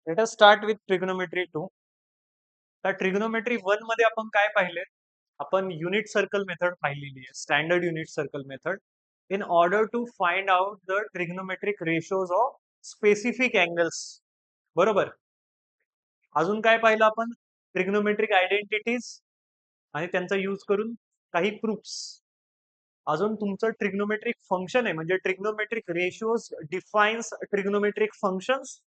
Let us start with trigonometry 2. तर trigonometry 1 मध्ये आपण काय पाहिले? आपण युनिट सर्कल मेथड पाहिलेली आहे, standard unit circle method, in order to find out the trigonometric ratios of specific angles. बरोबर. अजून काय पाहिलं आपण? ट्रिग्नोमेट्रिक आयडेंटिटीज आणि त्यांचा यूज करून काही प्रूफ्स. अजून तुमचं ट्रिग्नोमेट्रिक फंक्शन आहे, म्हणजे ट्रिग्नोमेट्रिक रेशिओज डिफाईन्स ट्रिग्नोमेट्रिक फंक्शन्स,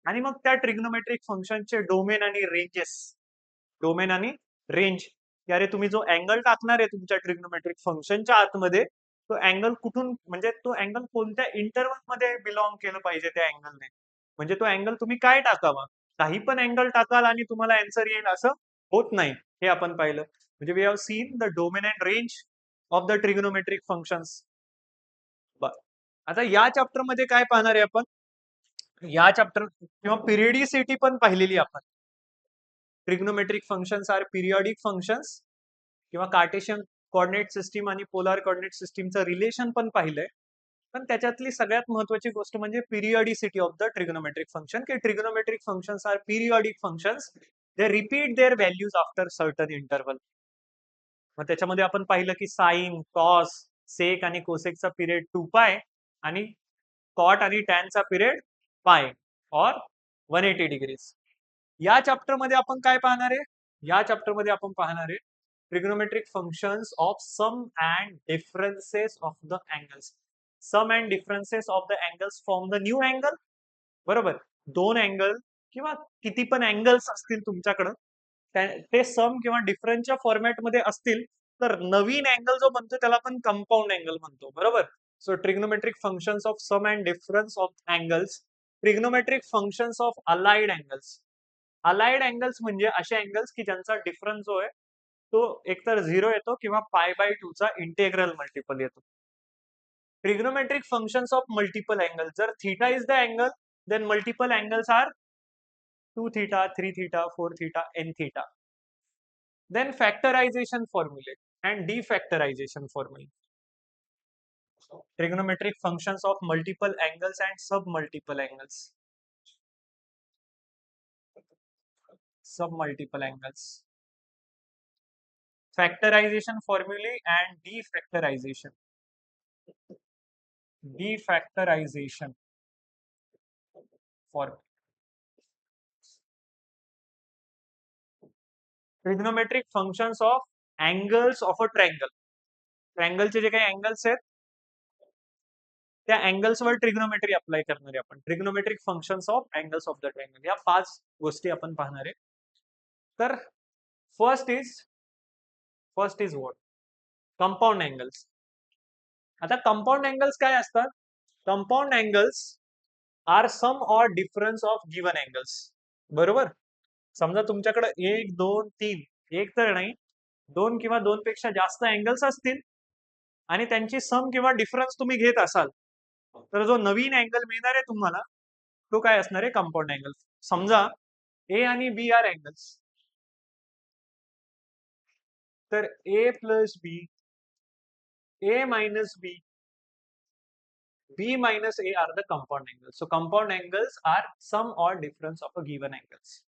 आणि मग त्या ट्रिग्नोमेट्रिक फंक्शनचे डोमेन आणि रेंजेस. डोमेन आणि रेंज, की अरे तुम्ही जो अँगल टाकणार आहे तुमच्या ट्रिग्नोमेट्रिक फंक्शनच्या आतमध्ये, तो अँगल कुठून, म्हणजे तो अँगल कोणत्या इंटरवल मध्ये बिलॉंग केलं पाहिजे त्या अँगलने. म्हणजे तो अँगल तुम्ही काय टाकावा, काही पण अँगल टाकाल आणि तुम्हाला आन्सर येईल असं होत नाही, हे आपण पाहिलं. म्हणजे we have seen the domain and range of the trigonometric functions. आता या चॅप्टर मध्ये काय पाहणार आहे आपण? या चॅप्टर किंवा पिरियडिसिटी पण पाहिलेली आपण. Trigonometric functions are periodic functions, किंवा कार्टेशियन कोऑर्डिनेट सिस्टीम आणि पोलार कोऑर्डिनेट सिस्टीमचं रिलेशन पण पाहिलंय. पण त्याच्यातली सगळ्यात महत्वाची गोष्ट म्हणजे periodicity of the trigonometric function, की trigonometric functions are periodic functions, they repeat their values after certain interval. मग त्याच्यामध्ये आपण पाहिलं की साइन, कॉस, सेक आणि कोसेकचा पिरियड 2π, आणि कॉट आणि टॅनचा पिरियड पाय और 180 डिग्रीज. या चॅप्टर मध्ये आपण काय पाहणार आहे? या चॅप्टर मध्ये आपण पाहणार आहे trigonometric functions of sum and differences of the angles. Sum and differences of the angles form the new angle. बरोबर. दोन अँगल किंवा किती पण अँगल्स असतील तुमच्याकडं, ते सम किंवा डिफरन्सच्या फॉर्मॅटमध्ये असतील, तर नवीन अँगल जो बनतो त्याला आपण कंपाऊंड अँगल म्हणतो. बरोबर. So trigonometric functions of sum and difference of angles, trigonometric functions of allied angles. Allied angles म्हणजे असे अँगल्स की ज्यांचा डिफरन्स जो आहे तो एकतर 0 येतो किंवा π/2 चा इंटेग्रल मल्टिपल येतो. Trigonometric functions of multiple angle, जर theta is the angle, then multiple angles are 2 theta, 3 theta, 4 theta, n theta. Then factorization formulae and defactorization formulae. Trigonometric functions of multiple angles and submultiple angles. Submultiple angles. Factorization formulae and defactorization. Defactorization formulae. Trigonometric functions of angles of a triangle. ट्रायंगलचे जे काही angles आहेत त्या अँगल्सवर trigonometry apply करणार आहे आपण. Trigonometric functions of angles of the triangle, या 5 गोष्टी आपण पाहणार आहे. तर first is what? Compound angles. आता कंपाऊंड अँगल्स काय असतात? Compound angles are sum or difference of given angles. बरोबर. समजा तुमच्याकडे 1, 2, 3, एक तर नाही, 2 किंवा 2 पेक्षा जास्त अँगल्स असतील आणि त्यांची सम किंवा डिफरन्स तुम्ही घेत असाल, तर जो नवीन अँगल मिळणार आहे तुम्हाला तो काय असणार आहे? Compound angle. समजा ए आणि बी आर अँगल्स, तर A plus B, A minus B, B minus A are the compound angles. So compound angles are sum or difference of a given angles.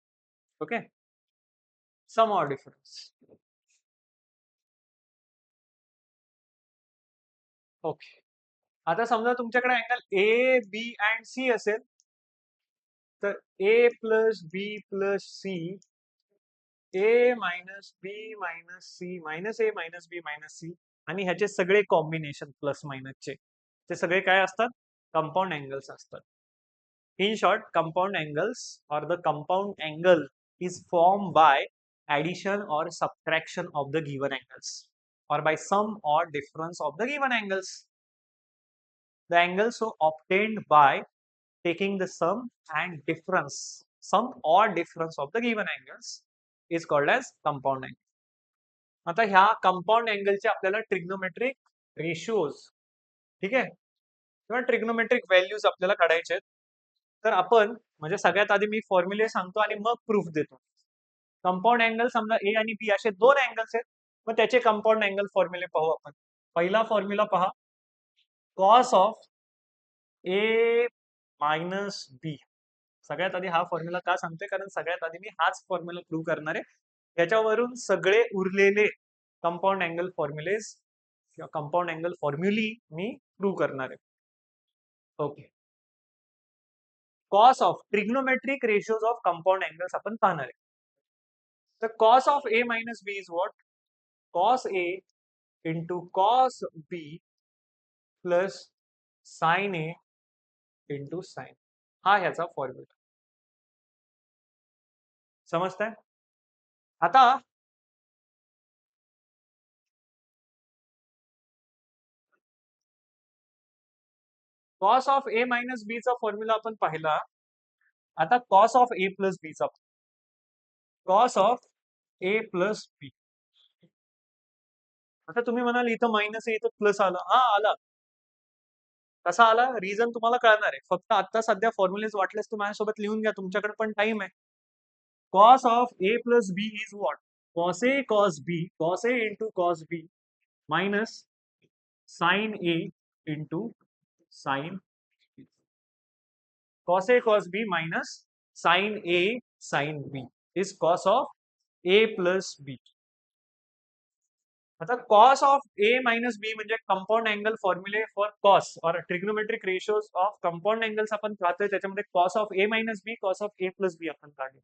Okay, sum or difference. Okay. आता समजा तुमच्याकडे angle A B and C असेल, तर A plus B plus C, A minus B minus C minus A minus B minus C, आणि ह्याचे सगळे combination plus मायनसचे, ते सगळे काय असतात? कंपाऊंड अँगल्स असतात. इन शॉर्ट, कंपाऊंड अँगल्स और the compound angle is formed by addition or subtraction of the given angles, or by sum or difference of the given angles. The angles so obtained by taking the sum and difference, sum or difference of the given angles is called as compound angle. आता ह्या compound अँगलचे आपल्याला trigonometric रेशिओज, ठीक आहे, किंवा trigonometric values आपल्याला काढायचे आहेत. तर आपण म्हणजे सगळ्यात आधी मी फॉर्म्युले सांगतो आणि मग प्रूफ देतो. कंपाऊंड अँगल समजा ए आणि बी असे दोन अँगल्स आहेत, मग त्याचे कंपाऊंड अँगल फॉर्म्युले पाहू आपण. पहिला फॉर्म्युला पहा, कॉस ऑफ ए मायनस बी सगळ्यात आधी हा फॉर्म्युला का सांगतोय, कारण सगळ्यात आधी मी हाच फॉर्म्युला प्रूव्ह करणार आहे. त्याच्यावरून सगळे उरलेले कंपाऊंड अँगल फॉर्म्युलेज किंवा कंपाऊंड अँगल फॉर्म्युली मी प्रूव्ह करणार आहे. Okay. Cos of trigonometric ratios of compound angles आपण पाहणार आहे. तर cos of A minus B is what? Cos A into cos B plus sine A into sine, हा ह्याचा फॉर्म्युला. समजताय? आता cos of A minus B चा formula आपण पाहिला. आता cos of A plus B चा, cos of A plus B. आता तुम्ही म्हणाल इथं मायनस आहे, इथं प्लस आला. हा आला. कसा आला रिझन तुम्हाला कळणार आहे. फक्त आता सध्या फॉर्म्युलेज वाटलेस तर माझ्यासोबत लिहून घ्या, तुमच्याकडे पण टाइम आहे. Cos of A plus B is what? Cos A cos B, cos A into cos B minus sine A into sine B. Cos A cos B minus sine A sine B is cos of A plus B. आता cos of A minus B म्हणजे compound angle फॉर्म्युले for cos or trigonometric ratios of compound angles आपण पाहतोय. त्याच्यामध्ये cos of A minus B, cos of A plus बी आपण काढले.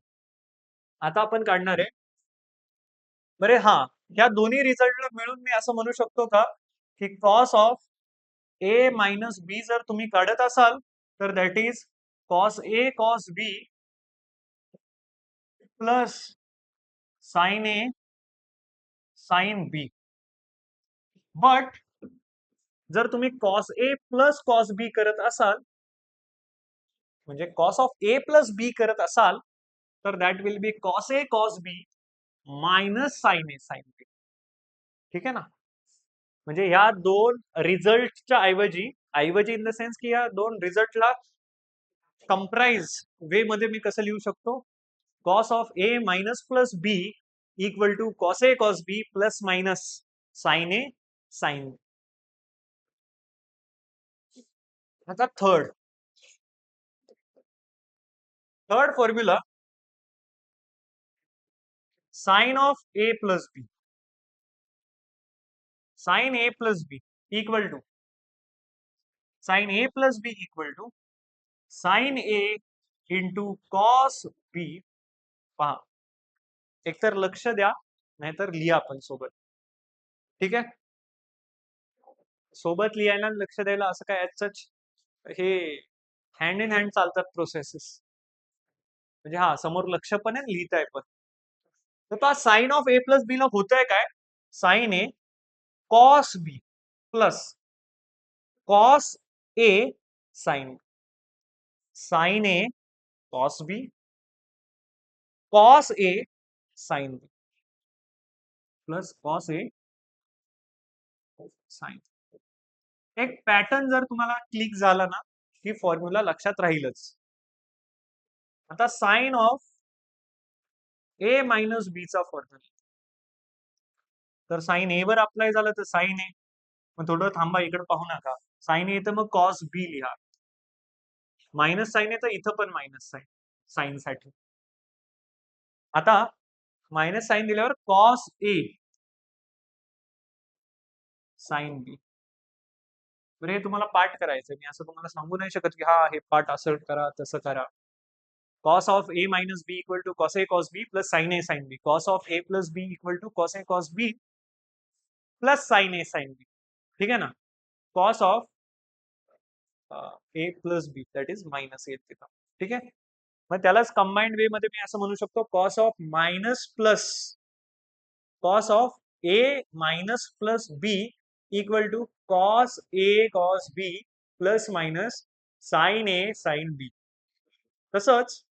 आता आपण काढणार आहे. बरे हा, ह्या दोन्ही रिझल्टला मिळून मी असं म्हणू शकतो का की cos of A minus B जर तुम्ही काढत असाल तर that is cos A cos B plus sine A sine B. But जर तुम्ही cos A plus cos B करत असाल, म्हणजे cos of A plus B करत असाल, तर that will be cos A cos B minus sine A sine B. ठीक आहे ना? म्हणजे ह्या दोन रिझल्टच्या ऐवजी, ऐवजी इन द सेन्स की या दोन रिझल्टला कंप्राइज वे मध्ये मी कसं लिहू शकतो? Cos of A minus plus B equal to cos A cos B plus minus sine A sine. आता third formula, sine of A plus B, sine A plus B equal to sine A plus B equal to sine A into cos B. पहा, एकतर लक्ष द्या नाहीतर लिहा आपण सोबत. ठीक आहे? सोबत लिहायला आणि लक्ष द्यायला असं काय सच हे हँड इन हँड चालतात प्रोसेसेस. म्हणजे हा समोर लक्ष पण आहे, लिहिताय पण. तर पहा, साइन ऑफ ए प्लस बी ला होतंय काय? Sign A cos B plus cos A sign, sign A cos B cos A sine B plus cos A sign. एक पॅटर्न जर तुम्हाला क्लिक झाला ना की फॉर्म्युला लक्षात राहीलच. आता sine of A minus B चा फॉर्म्युला, तर साइन ए वर अप्लाय झालं तर साइन ए, मग थोडं थांबा, इकडे पाहू नका. साइन ए तर मग कॉस बी लिहा. मायनस साइन ए तर इथं पण मायनस साइन, साइन साठी. आता मायनस साइन दिल्यावर कॉस ए साइन बी. बरं, हे तुम्हाला पाठ करायचं, मी असं तुम्हाला सांगू नाही शकत की हा हे पाठ असं करा तसं करा. Cos of A minus B equal to cos A cos B plus sine A sine B, cos of A plus B equal to cos A cos B plus sine A sine B. ठीक आहे ना? Cos of A plus B that is minus A तिथं. ठीक आहे? मग त्यालाच combined वे मध्ये मी असं म्हणू शकतो, cos of minus plus cos of A minus plus B equal to cos A cos B plus minus sine A sine B. तसंच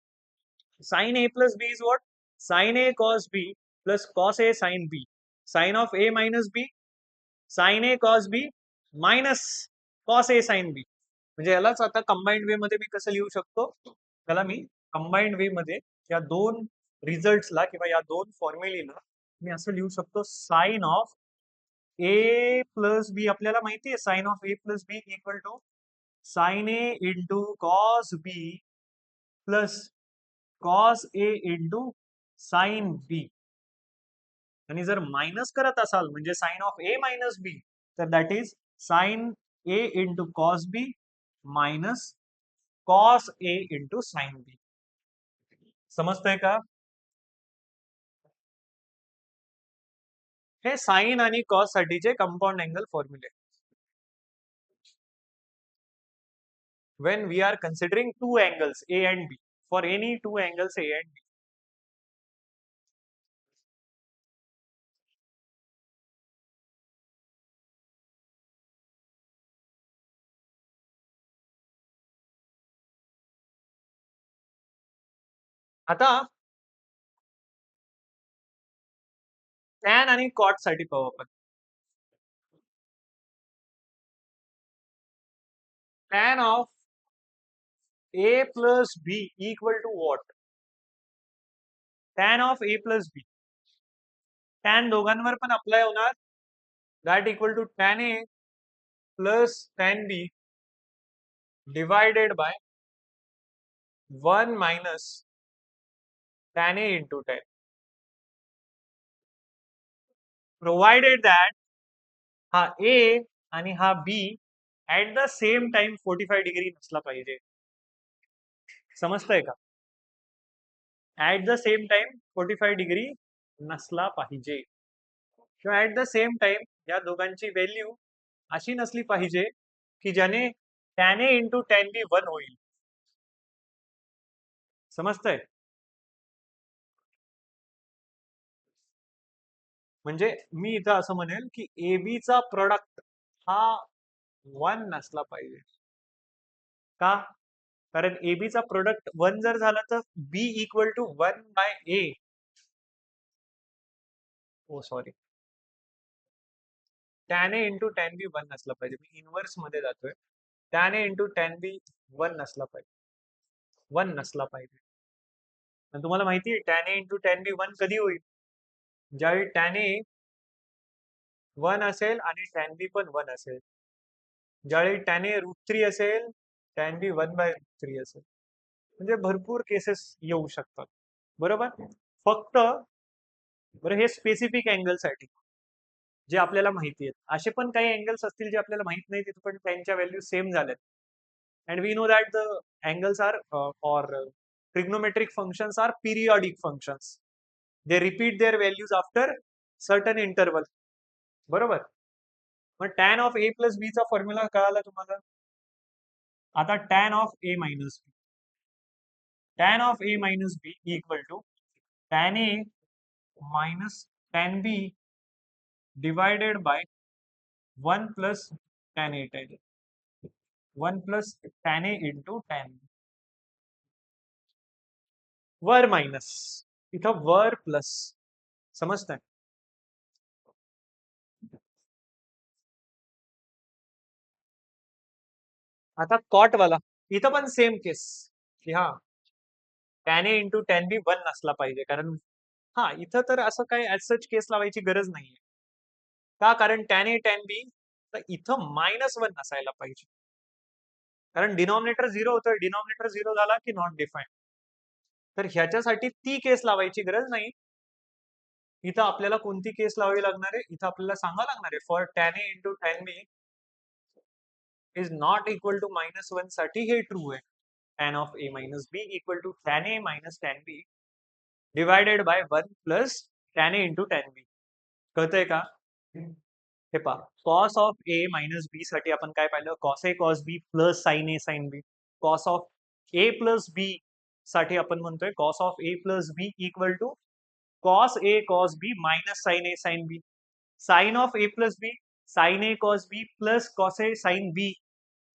sine A plus B is what? Sine A cos B plus cos A sine B, sine of A minus B sine A cos B minus cos A sine B. म्हणजे यालाच आता combined वे मध्ये मी कसं लिहू शकतो? त्याला मी combined वे मध्ये या दोन रिझल्ट्सला किंवा या दोन फॉर्म्युलीला मी असं लिहू शकतो, sine of A plus B. आपल्याला माहिती आहे sine of A plus B equal to sine A into cos B plus cos A into sine B, आणि जर मायनस करत असाल म्हणजे sine of A minus B, तर that is sine A into cos B minus cos A into sine B. समजतंय का? हे sine आणि कॉस साठीचे कंपाऊंड अँगल फॉर्म्युले. when we are considering two angles A and B, for any two angles A and B. आता tan आणि cot साठी पाहू आपण. tan of A plus B equal to what? tan of A plus B. tan दोघांवर पण apply होणार. that equal to tan A plus tan B divided by 1 minus tan A into tan. Provided that हा A आणि हा B at the same time 45 degree नसला पाहिजे. समजतंय का? At the same time 45 degree नसला पाहिजे, किंवा ऍट द सेम टाइम या दोघांची व्हॅल्यू अशी नसली पाहिजे की ज्याने tan A into tan B 1 होईल. समजतंय? म्हणजे मी इथं असं म्हणेल की AB चा प्रोडक्ट हा 1 नसला पाहिजे. का? कारण AB चा प्रोडक्ट 1 जर झाला तर B equal to 1 by A. Oh sorry, tan A into tan B 1 नसला पाहिजे. मी इनवर्स मध्ये जातोय. tan A into tan B 1 नसला पाहिजे. 1 नसला पाहिजे. आणि तुम्हाला माहिती आहे tan A into tan B 1 कधी होईल? ज्यावेळी tan A 1 असेल आणि tan B पण 1 असेल. ज्यावेळी tan A √3 असेल, tan B 1 बाय √3 असेल. म्हणजे भरपूर केसेस येऊ शकतात. बरोबर? फक्त बरं हे स्पेसिफिक अँगल साठी जे आपल्याला माहिती आहेत. असे पण काही अँगल्स असतील जे आपल्याला माहित नाही, तिथे पण त्यांच्या व्हॅल्यू सेम झाल्यात. and we know that the angles are or trigonometric functions are periodic functions. They repeat their values after certain interval. बरोबर? मग tan of A plus B चा फॉर्म्युला कळाला तुम्हाला? आता tan of A minus B. tan of A minus B equal to tan A minus tan B divided by 1 plus tan A tan A. 1 plus tan A into tan B. वर minus, इथं वर plus. समजतंय? आता cot वाला इथं पण same केस की हा tan A into tan B 1 नसला पाहिजे. कारण हा इथं तर असं काही ऍज सच केस लावायची गरज नाहीये. का? कारण tan A tan B तर इथं -1 नसायला पाहिजे. कारण डिनॉमिनेटर 0 होतोय. डिनॉमिनेटर 0 झाला की नॉट डिफाईन. तर ह्याच्यासाठी ती केस लावायची गरज नाही. इथं आपल्याला कोणती केस लावावी लागणार आहे? इथं आपल्याला सांगावं लागणार आहे for tan A into tan B is not equal to -1 साठी हे ट्रू आहे. tan of A minus B equal to tan A minus tan B divided by 1 plus tan A into tan B. कळतंय का? हे पहा, cos of A minus B साठी आपण काय पाहिलं? cos A cos B plus sin A sin B. cos of A plus B साठी आपण म्हणतोय cos of A plus B equal to cos A cos B minus sin A sin B. sin of A plus B sin A cos B plus cos A sin B.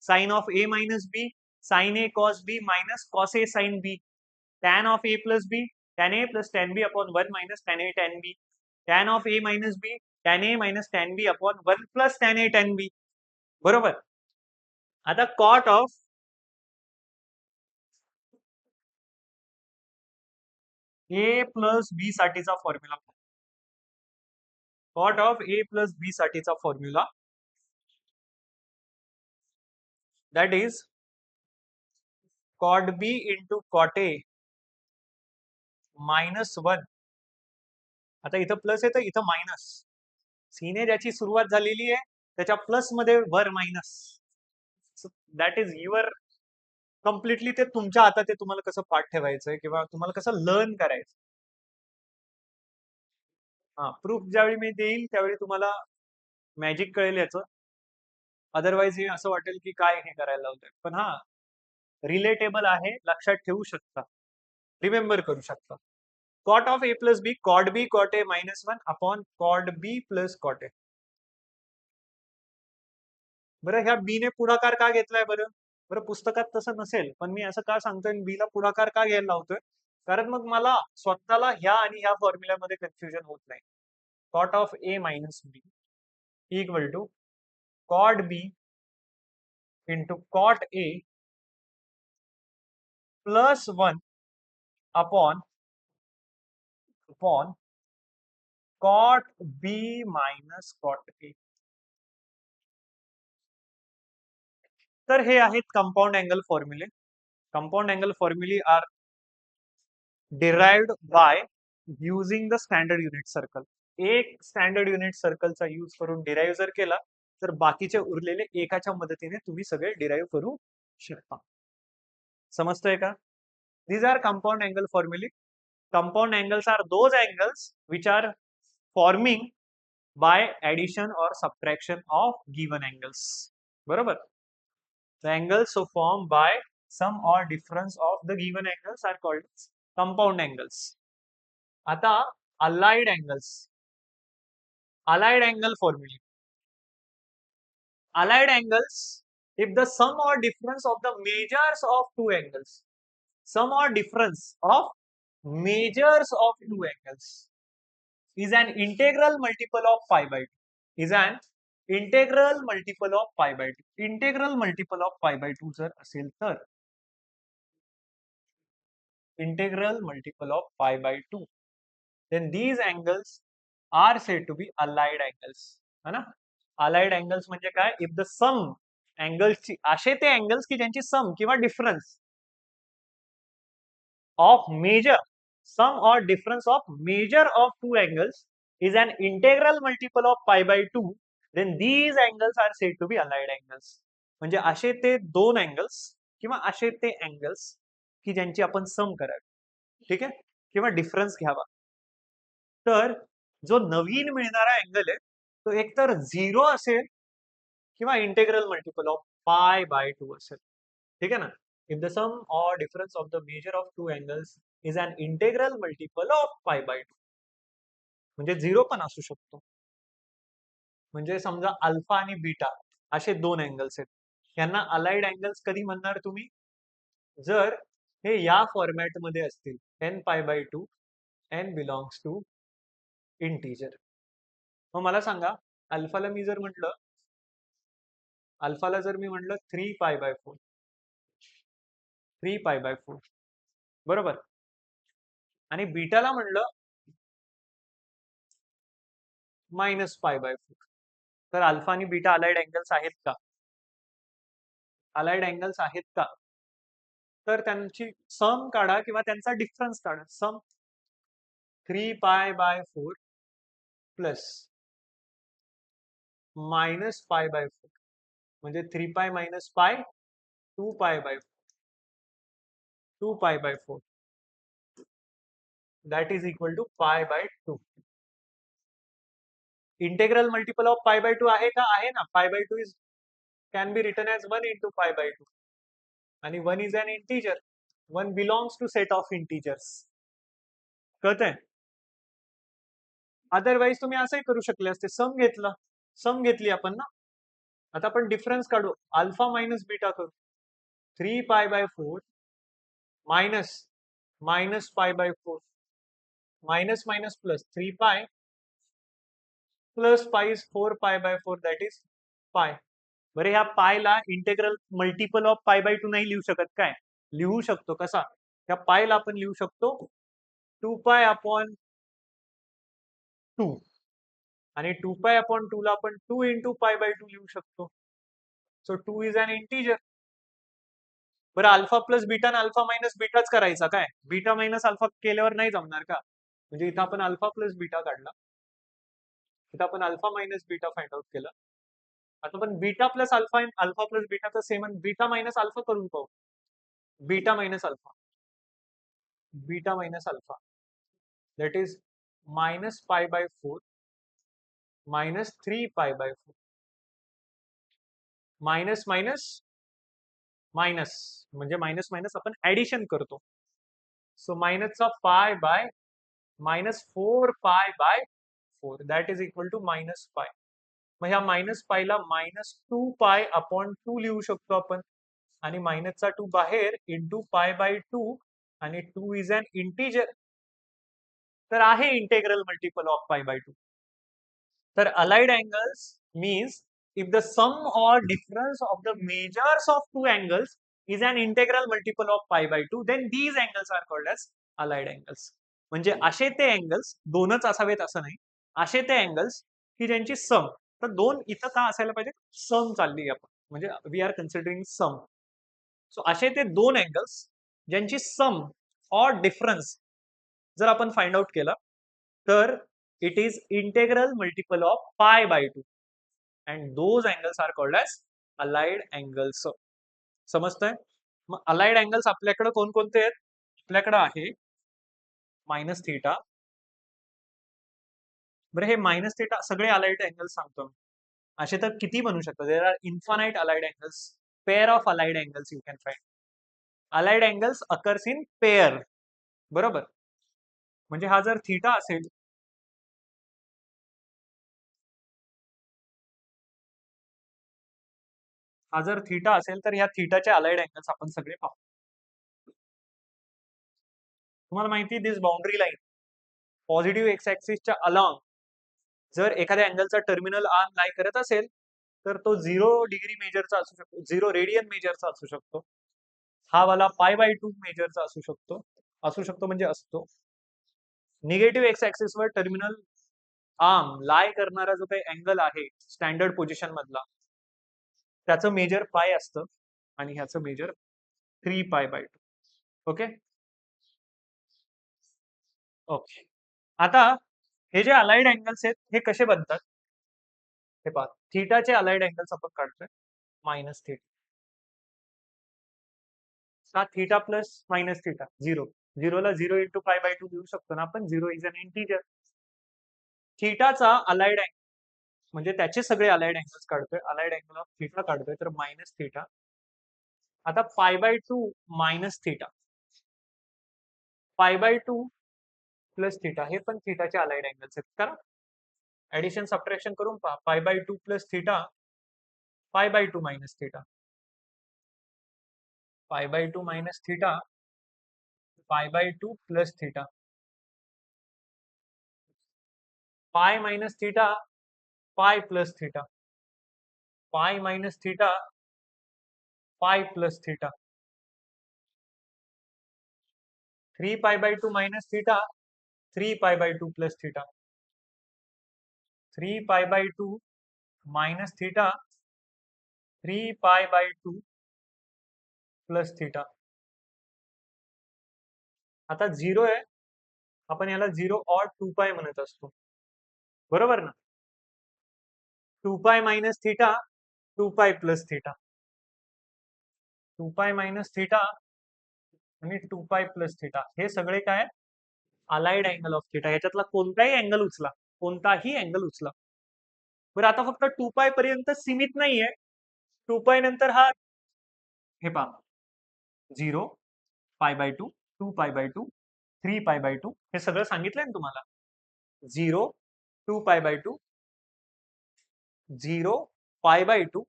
sin of A minus B sin A cos B minus cos A sin B. tan of A plus B tan A plus tan B upon 1 minus tan A tan B. tan of A minus B tan A minus tan B upon 1 plus tan A tan B. बरोबर? आता cot of A plus B साठीचा formula. cot of A plus B साठीचा formula that is cot B into cot A -1. आता इथं plus आहे तर इथं minus. सीने ज्याची सुरुवात झालेली आहे त्याच्या प्लस मध्ये वर minus. That is your completely, ते तुमच्या हातात आहे, तुम्हाला कसं पाठ ठेवायचंय किंवा तुम्हाला कसं लर्न करायचं. हा, प्रूफ ज्यावेळी मी देईल त्यावेळी तुम्हाला मॅजिक कळेल याचं. अदरवाईज हे असं वाटेल की काय हे करायला लावतंय. पण हा रिलेटेबल आहे, लक्षात ठेवू शकता, रिमेंबर करू शकता. Cot of A plus B, cot B cot A -1 upon cot B plus cot A. बरं, ह्या बी ने पुढाकार का घेतलाय बरं? बरं, पुस्तकात तसं नसेल, पण मी असं का सांगतोय बी ला पुढाकार का घ्यायला लावतोय? कारण मग मला स्वतःला ह्या आणि ह्या फॉर्म्युल्यामध्ये कन्फ्युजन होत नाही. Cot of A minus B equal to cot B into cot A +1 upon cot B minus cot A. तर हे आहेत कंपाऊंड अँगल फॉर्म्युले. कंपाऊंड अँगल फॉर्म्युले are derived by using the standard unit circle. एक standard unit सर्कलचा use करून derive जर केला तर बाकीचे उरलेले एकाच्या मदतीने तुम्ही सगळे डिराइव्ह करू शकता. समजतंय का? These are compound angle formulae. Compound angles are those angles which are forming by addition or subtraction of given angles. बरोबर? The angles so formed by sum or difference of the given angles are called compound angles. आता allied angles. Allied angle formulae. Allied angles, if the sum or difference of the measures of two angles, sum or difference of measures of two angles is an integral multiple of pi by 2. Is an integral multiple of pi by 2. Integral multiple of pi by 2 जर असेल तर integral multiple of pi by 2, then these angles are said to be allied angles. है ना? Allied angles म्हणजे काय? If the sum angles, असे ते angles की ज्यांची sum किंवा difference of measure, sum or difference of measure of two angles is an integral multiple of pi by 2, then these angles are said to be allied angles. म्हणजे असे ते दोन angles किंवा असे ते angles की ज्यांची आपण सम करावी, ठीक आहे, किंवा डिफरन्स घ्यावा. तर जो नवीन मिळणारा अँगल आहे तो एकतर 0 असेल किंवा integral multiple of pi by 2 असेल. ठीक आहे ना? If the sum or difference of the measure of two angles is an integral multiple of pi by 2. म्हणजे 0 पण असू शकतो. म्हणजे समजा अल्फा आणि बीटा असे दोन अँगल्स आहेत. यांना अलाइड अँगल्स कधी म्हणणार तुम्ही? जर हे या फॉर्मॅट मध्ये असतील, n pi by 2, n belongs to integer. मग मला सांगा, अल्फाला जर मी म्हटलं 3 पाय बाय 4, 3 पाय बाय 4, बरोबर, आणि बीटाला म्हणलं -पाय बाय 4, तर अल्फा आणि बीटा अलाइड अँगल्स आहेत का? अलाइड अँगल्स आहेत का? तर त्यांची सम काढा किंवा त्यांचा डिफरन्स काढा. सम 3 पाय बाय 4 प्लस -पाय बाय 4 म्हणजे 3 pi minus pi 2 pi by 4 that is equal to pi by 2. Integral multiple of pi by 2 आहे का? आहे ना. Pi by 2 is can be written as 1 into pi by 2, आणि 1 is an integer. 1 belongs to set of integers. कळतंय? Otherwise तुम्ही असंही करू शकले असते, सम घेतली आपण ना. आता आपण डिफरन्स काढू, अल्फा मायनस बीटा करू. 3 pi by 4 minus pi by 4, minus minus plus 3 पाय प्लस पाय is 4 pi by 4 that is पाय. बरं, ह्या पायला integral multiple of pi by 2 नाही लिहू शकत काय? लिहू शकतो. कसा? ह्या पायला आपण लिहू शकतो 2 पाय अपॉन 2, आणि 2 पाय अपॉन 2 ला आपण 2 इंटू पाय बाय 2 लिहू शकतो. So 2 is an integer. बरं अल्फा प्लस बीटा आणि अल्फा मायनस बीटाच करायचा काय? बीटा मायनस अल्फा केल्यावर नाही जमणार का? म्हणजे इथं आपण अल्फा प्लस बीटा काढला, इथं आपण alpha minus beta find out केला. आता आपण beta plus alpha alpha plus बीटाचं सेम आणि बीटा मायनस अल्फा करून पाहू. Beta minus alpha, beta minus alpha that is minus pi by 4 minus 3 pi by 4 minus minus minus म्हणजे minus minus आपण addition करतो. सो मायनसचा pi by minus 4 pi by 4 that is equal to minus pi. मग ह्या minus पायला -2 pi upon 2 लिहू शकतो आपण आणि मायनसचा 2 बाहेर इंटू पाय बाय 2 आणि 2 इज अन इंटीजर, तर आहे integral multiple of pi by 2. तर allied angles means if the sum or difference of the measures of two angles is an integral multiple of pi by 2, then these angles are called as allied angles. म्हणजे असे ते angles दोनच असावेत असं नाही, असे ते अँगल्स की ज्यांची सम, तर दोन इथं का असायला पाहिजे, सम चालली आपण म्हणजे we are considering sum. So असे ते दोन अँगल्स ज्यांची सम और डिफरन्स जर आपण फाइंड आउट केला तर it is integral multiple of pi by 2 and those angles are called as allied angles. समजतंय? मग अलाइड अँगल्स आपल्याकडे कोणकोणते आहेत? आपल्याकडे आहे मायनस थीटा. बरं हे मायनस थीटा सगळे अलाइड अँगल्स सांगतो मी. असे तर किती बनू शकतात. There are infinite allied angles, pair of allied angles you can find. Allied angles occurs in pair, बरोबर. म्हणजे हा जर थीटा असेल, हा जर थीटा असेल तर ह्या थीटाचे अलाइड अँगल्स आपण सगळे पाहू. तुम्हाला माहिती this boundary line positive X ऍक्सिसच्या अलॉंग जर एखाद्या अँगलचा टर्मिनल आर्म लाई करत असेल तर तो 0 डिग्री मेजरचा असू शकतो, 0 रेडियन मेजरचा असू शकतो. हा वाला पाय बाय 2 मेजरचा असू शकतो म्हणजे असतो. निगेटिव्ह एक्स ऍक्सिस वर टर्मिनल आर्म लाय करणारा जो काही अँगल आहे स्टँडर्ड पोझिशन मधला, त्याचं मेजर पाय असतं आणि ह्याचं major 3 pi by 2. Okay okay. आता हे जे अलाइड अँगल्स आहेत हे कसे बनतात हे पहा. थीटाचे अलाइड अँगल्स आपण काढतोय minus theta, theta plus minus theta 0, 0ला 0 इंटू पाय बाय 2 घेऊ शकतो ना आपण, 0 इज अन इंटीजर. थीटाचा अलाइड अँगल म्हणजे त्याचे सगळे अलाइड अँगल्स काढतोय, अलाइड अँगल ऑफ थीटा काढतोय तर मायनस थीटा. आता pi by 2 minus theta, pi by 2 plus theta हे पण थीटाचे अलाइड अँगल्स आहेत. कारण ऍडिशन सबट्रॅक्शन करून पहा. Pi by 2 plus theta, pi by 2 minus theta, pi by 2 minus theta, pi by 2 plus theta, pi minus theta, pi plus theta, pi minus theta, pi plus theta, 3 pi by 2 minus theta, 3 pi by 2 plus theta, 3 pi by 2 minus theta, 3 pi by 2 plus theta. आता 0 आहे, आपण याला 0 और 2 पाय म्हणत असतो, बरोबर ना. 2 pi minus theta, 2 pi plus theta, 2 pi minus theta आणि 2 पाय प्लस थीटा हे सगळे काय अलाइड अँगल ऑफ थीटा. ह्याच्यातला कोणताही अँगल उचला, कोणताही अँगल उचला. बरं आता फक्त 2 पाय पर्यंत सीमित नाहीये. 2 पाय नंतर हा हे पहा 0 पाय by 2, 2 pi by 2, 3 pi by 2 हे सगळं सांगितलंय ना तुम्हाला. 0 2 पाय बाय 2, 0 पाय बाय 2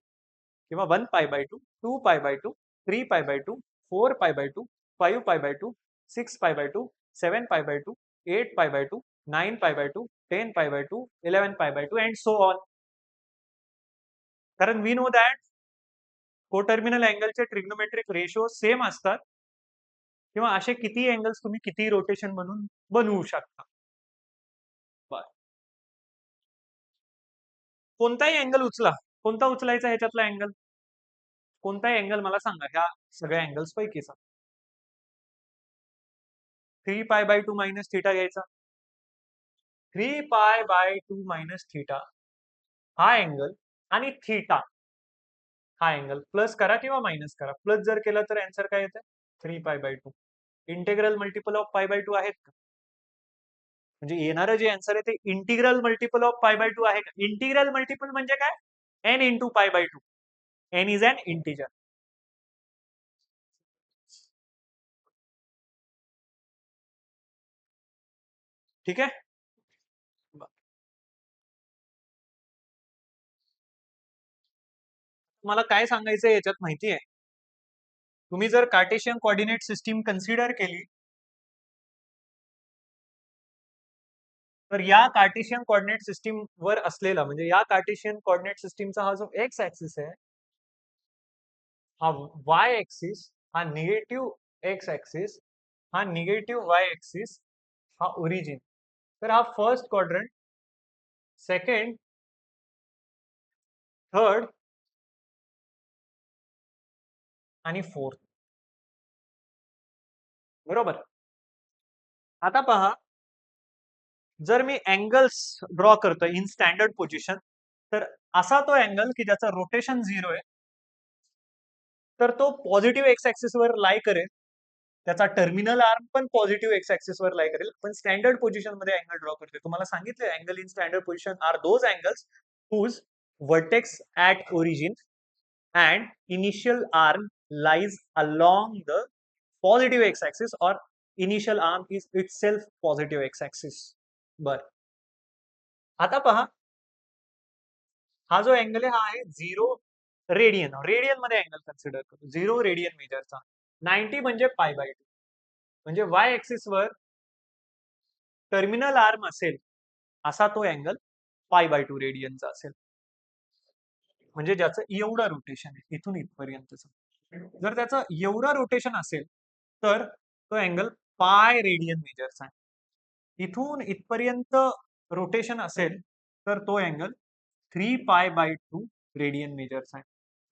किंवा 1 पाय by 2, 2 pi by 2, 3 pi by 2, 4 pi by 2, 5 pi by 2, 6 पाय बाय 2, 7 पाय बाय 2, 8 पाय बाय 2, 9 पाय बाय 2, 10 पाय by 2, 11 pi by 2 and so on. कारण वी नो दॅट कोटर्मिनल अँगलचे ट्रिग्नोमेट्रिक रेशो सेम असतात किंवा असे किती अँगल्स तुम्ही किती रोटेशन म्हणून बनवू शकता. कोणताही अँगल उचला, कोणता उचलायचा ह्याच्यातला अँगल, कोणताही अँगल मला सांगा ह्या सगळ्या अँगल्स पैकीचा. 3π/2 मायनस थिटा घ्यायचा. 3π/2 मायनस थिटा हा अँगल आणि थिटा हा अँगल प्लस करा किंवा मायनस करा. प्लस जर केलं तर आन्सर काय येतं? 3π/2. इंटेग्रल मल्टिपल ऑफ π/2 आहेत का? म्हणजे येणारं जे आन्सर आहे ते इंटिग्रल मल्टिपल ऑफ π/2 आहे का? इंटिग्रल मल्टिपल म्हणजे काय? n into π/2. n is an integer. ठीक आहे. मला काय सांगायचं याच्यात माहिती आहे? तुम्ही जर कार्टेशियन कोऑर्डिनेट सिस्टीम कन्सिडर केली तर या कार्टेशियन कोऑर्डिनेट सिस्टीम वर असलेला म्हणजे या कार्टेशियन कोऑर्डिनेट सिस्टीमचा हा जो एक्स ऍक्सिस आहे हा वाय ऍक्सिस हा निगेटिव्ह एक्स ऍक्सिस हा निगेटिव्ह वाय ऍक्सिस हा ओरिजिन. तर हा फर्स्ट क्वाड्रंट, सेकंड, थर्ड आणि फोर्थ. बरोबर. आता पहा जर मी अँगल्स ड्रॉ करतोय इन स्टँडर्ड पोझिशन तर असा तो अँगल की ज्याचा रोटेशन 0 आहे तर तो पॉझिटिव्ह एक्स ऍक्सिस वर लाई करेल. त्याचा टर्मिनल आर्म पण पॉझिटिव्ह एक्स ऍक्सिस वर लाई करेल. पण स्टँडर्ड पोझिशन मध्ये अँगल ड्रॉ करतोय. तुम्हाला सांगितलं angle in standard position are those angles whose vertex at origin and initial arm lies along the positive x-axis or initial arm is itself positive x-axis. बर. आता पहा हा जो अँगल आहे हा आहे 0 रेडियन. रेडियन मध्ये अँगल कन्सिडर करू. 0 रेडियन मेजरचा 90 म्हणजे π/2 म्हणजे वाय ऍक्सिस वर टर्मिनल आर्म असेल असा तो अँगल π/2 रेडियनचा असेल. म्हणजे ज्याचं एवढं रोटेशन आहे इथून इथपर्यंतच. जर त्याचं एवढं रोटेशन असेल तर तो अँगल पाय रेडियन मेजरचा आहे. इथून इथपर्यंत रोटेशन असेल तर तो अँगल 3π/2 रेडियन मेजरचा आहे.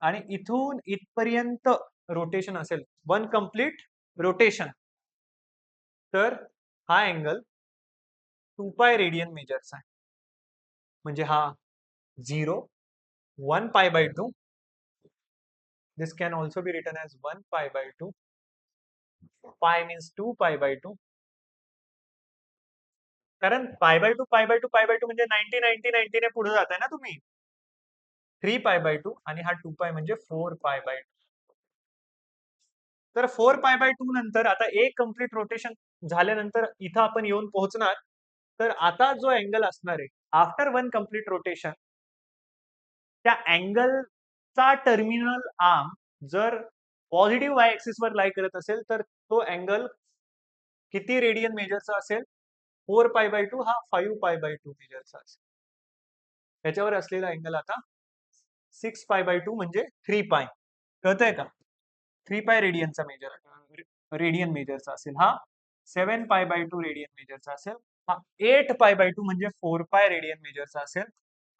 आणि इथून इथपर्यंत रोटेशन असेल 1 कम्प्लीट रोटेशन तर हा अँगल 2π रेडियन मेजरचा आहे. म्हणजे हा 0 1π/2. This can also be written as 1π/2. Pi means 2π/2. कारण π/2 म्हणजे 90 90 90 ने पुढे जाताय ना तुम्ही. 3π/2 आणि हा 2π म्हणजे 4π/2. तर 4π/2 नंतर आता एक कम्प्लीट रोटेशन झाल्यानंतर इथं आपण येऊन पोहोचणार. तर आता जो अँगल असणार आहे आफ्टर 1 कम्प्लीट रोटेशन त्या अँगलचा टर्मिनल आर्म जर पॉझिटिव्ह वाय ऍक्सिस वर लाई करत असेल तर तो अँगल किती रेडियन मेजरचा असेल? 4π/2 हा 5π/2 मेजरचा असेल. त्याच्यावर असलेला अँगल आता 6π/2 म्हणजे 3π. कळतंय का? 3π रेडियनचा रेडियन मेजरचा असेल. हा 7π/2 रेडियन मेजरचा असेल. हा 8π/2 म्हणजे 4π रेडियन मेजरचा असेल.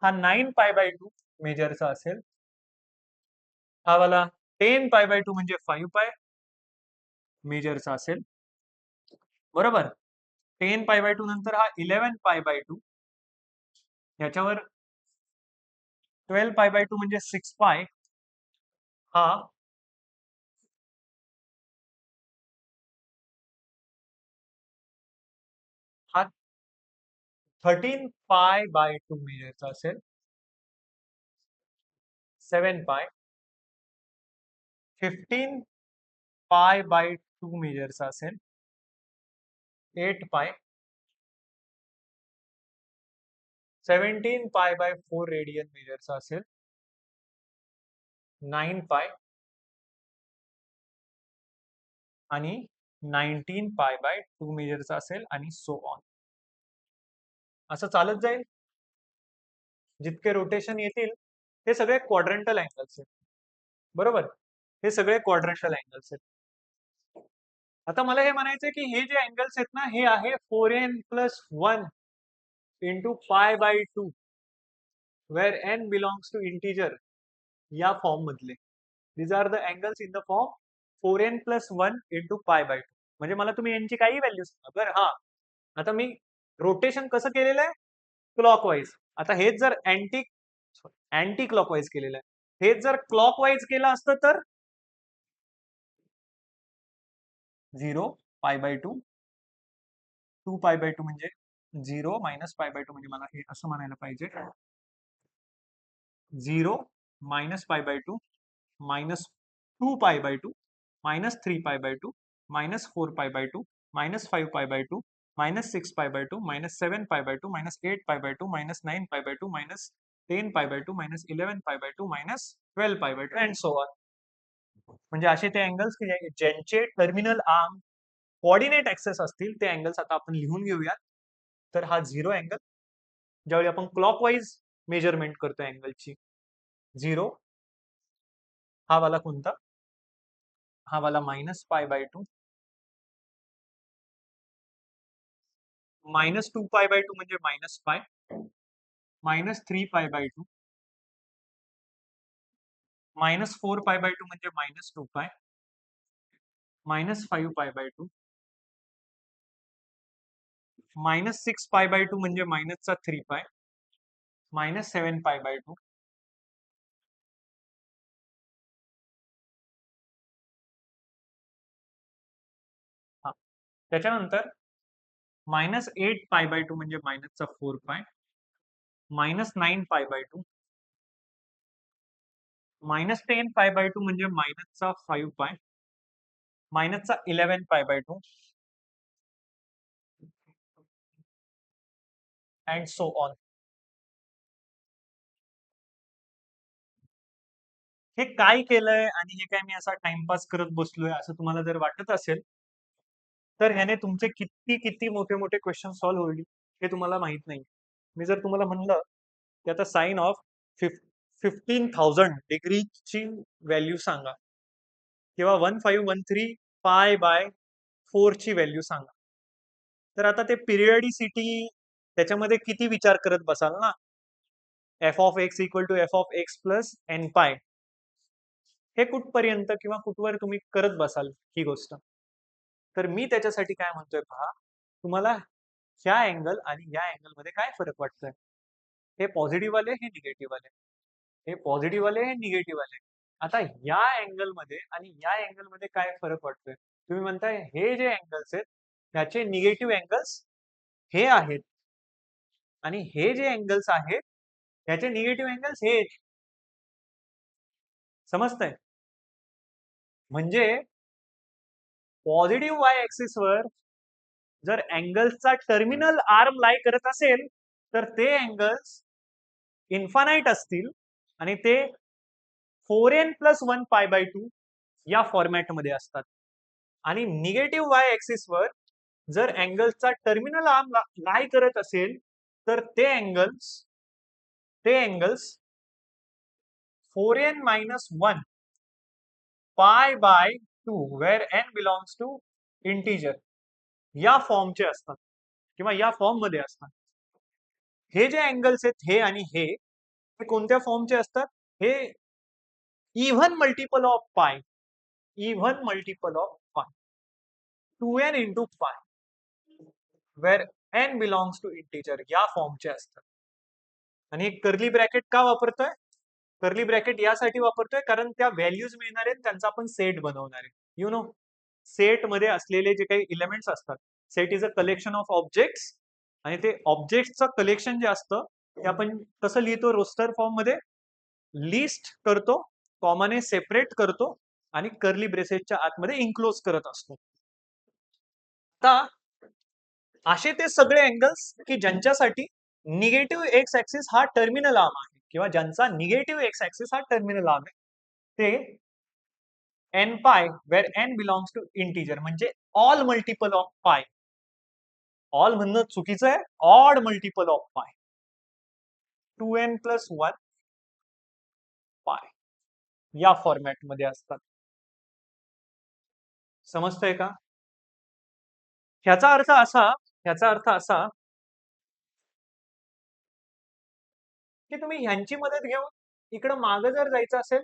हा 9π/2 मेजरचा असेल. हा वाला 10π/2 म्हणजे 5π मेजरचा असेल. बरोबर. 10π/2 नंतर हा 11π/2 याच्यावर 12π/2 म्हणजे 6π. हा 13π/2 मेजरचा असेल. 7π. 15π/2 मेजरचा असेल. 8π. 17π/4 रेडियन मेजरचा असेल. 9π आणि 19π/2 मेजरचा असेल आणि सो ऑन. असं चालत जाईल. जितके रोटेशन येतील हे सगळे क्वाड्रंटल अँगल्स आहेत. बरोबर. हे सगळे क्वाड्रंटल अँगल्स आहेत. आता मला हे म्हणायचं की हे जे अँगल्स आहेत ना हे आहे 4n + 1 into π/2 where n belongs to integer या फॉर्म मधले. These are the angles in the form 4n + 1 × π/2. म्हणजे मला तुम्ही यांची काही व्हॅल्यू सांगा. बरं हा, आता मी रोटेशन कसं केलेलं आहे? क्लॉकवाईज. आता हेच जर अँटी क्लॉकवाईज केलेलं आहे. हेच जर क्लॉकवाईज केलं असतं तर 0 π/2, 2 π/2 म्हणजे 0 - π/2 म्हणजे मला हे असं म्हणायला पाहिजे. 0 - π/2 -2 π/2 -3 π/2 -4 π/2 -5 π/2 -6 π/2 -7 π/2 -8 π/2 -9 π/2 -10 π/2 -11 π/2 -12 π/2 अँड सो ऑन. म्हणजे असे ते अँगल्स की ज्यांचे टर्मिनल आर्म कोऑर्डिनेट ऍक्सेस असतील ते अँगल्स आता आपण लिहून घेऊयात. तर हा 0 अँगल, ज्यावेळी आपण क्लॉकवाईज मेजरमेंट करतो अँगलची, 0. हा वाला कोणता? हा वाला -π/2 -2 π/2 म्हणजे -π, -3 π/2 -4 π/2 म्हणजे -2 π, -5 π/2 -6 π/2 म्हणजे -3 π, -7 π/2 हा. त्याच्यानंतर -8 π/2 म्हणजे -4 π, -9 π/2 -10 π/2 म्हणजे -5 π, -11 π/2 अँड सो ऑन. हे काय केलंय आणि हे काय मी असा टाइमपास करत बसलोय असं तुम्हाला जर वाटत असेल, तर ह्याने तुमचे किती किती मोठे मोठे क्वेश्चन सॉल्व्ह होईल हे तुम्हाला माहित नाही. मी जर तुम्हाला म्हणलं की आता साइन ऑफ 15,000 डिग्रीची व्हॅल्यू सांगा किंवा 1513 π/4 ची व्हॅल्यू सांगा, तर आता ते पिरियडिसिटी त्याच्यामध्ये किती विचार करत बसाल ना. f(x) = f(x + n π). हे कुठपर्यंत किंवा कुठवर तुम्ही करत बसाल ही गोष्ट. तर मी त्याच्यासाठी काय म्हणतोय पहा, तुम्हाला ह्या अँगल आणि ह्या अँगल मध्ये काय फरक वाटतोय? हे पॉझिटिव्ह वाले, हे निगेटिव्ह वाले, हे पॉझिटिव्ह वाले, हे निगेटिव्ह वाले. आता या अँगल मध्ये आणि या अँगल मध्ये काय फरक वाटतोय? तुम्ही म्हणताय हे जे अँगल्स आहेत त्याचे निगेटिव्ह अँगल्स हे आहेत आणि हे जे अँगल्स आहेत त्याचे निगेटिव्ह अँगल्स हे आहेत. समजतंय? म्हणजे पॉझिटिव्ह वाय ऍक्सिस वर जर अँगल्सचा टर्मिनल आर्म लाई करत असेल तर ते अँगल्स इन्फानाइट असतील आणि ते 4n + 1 π/2 या फॉर्मॅटमध्ये असतात. आणि निगेटिव्ह वाय ऍक्सिस वर जर अँगल्सचा टर्मिनल आर्म लाई करत असेल तर ते angles 4n - 1 π/2 where n belongs to integer या फॉर्मचे असतात किंवा या फॉर्म मध्ये असतात. हे जे अँगल्स आहेत हे आणि हे कोणत्या फॉर्मचे असतात? हे even multiple of pi, even multiple of pi, 2n × pi where n belongs to integer या फॉर्मचे असतात. आणि कर्ली ब्रॅकेट का वापरतोय? कर्ली ब्रॅकेट यासाठी वापरतोय कारण त्या व्हॅल्यूज मिळणार आहेत त्यांचा आपण सेट बनवणार आहे. यु नो, सेट मध्ये असलेले जे काही एलिमेंट्स असतात, set is a collection of objects, आणि ते ऑब्जेक्टचं कलेक्शन जे असतं ते आपण कसं लिहितो? रोस्टर फॉर्म मध्ये लिस्ट करतो, कॉमाने सेपरेट करतो आणि कर्ली ब्रेसेसच्या आतमध्ये इन्क्लोज करत असतो. आता असे ते सगळे अँगल्स की ज्यांच्यासाठी निगेटिव्ह एक्स ऍक्सिस हा टर्मिनल आर्म आहे किंवा ज्यांचा निगेटिव्ह एक्स ऍक्सिस हा टर्मिनल आर्म आहे, ते n π where n belongs to integer म्हणजे all multiple of pi. All म्हणणं चुकीचं आहे, odd multiple of pi, 2n + 1 पाय या फॉर्मॅट मध्ये असतात. समजतंय का? ह्याचा अर्थ असा की तुम्ही ह्यांची मदत घेऊन इकडं मागं जर जायचं असेल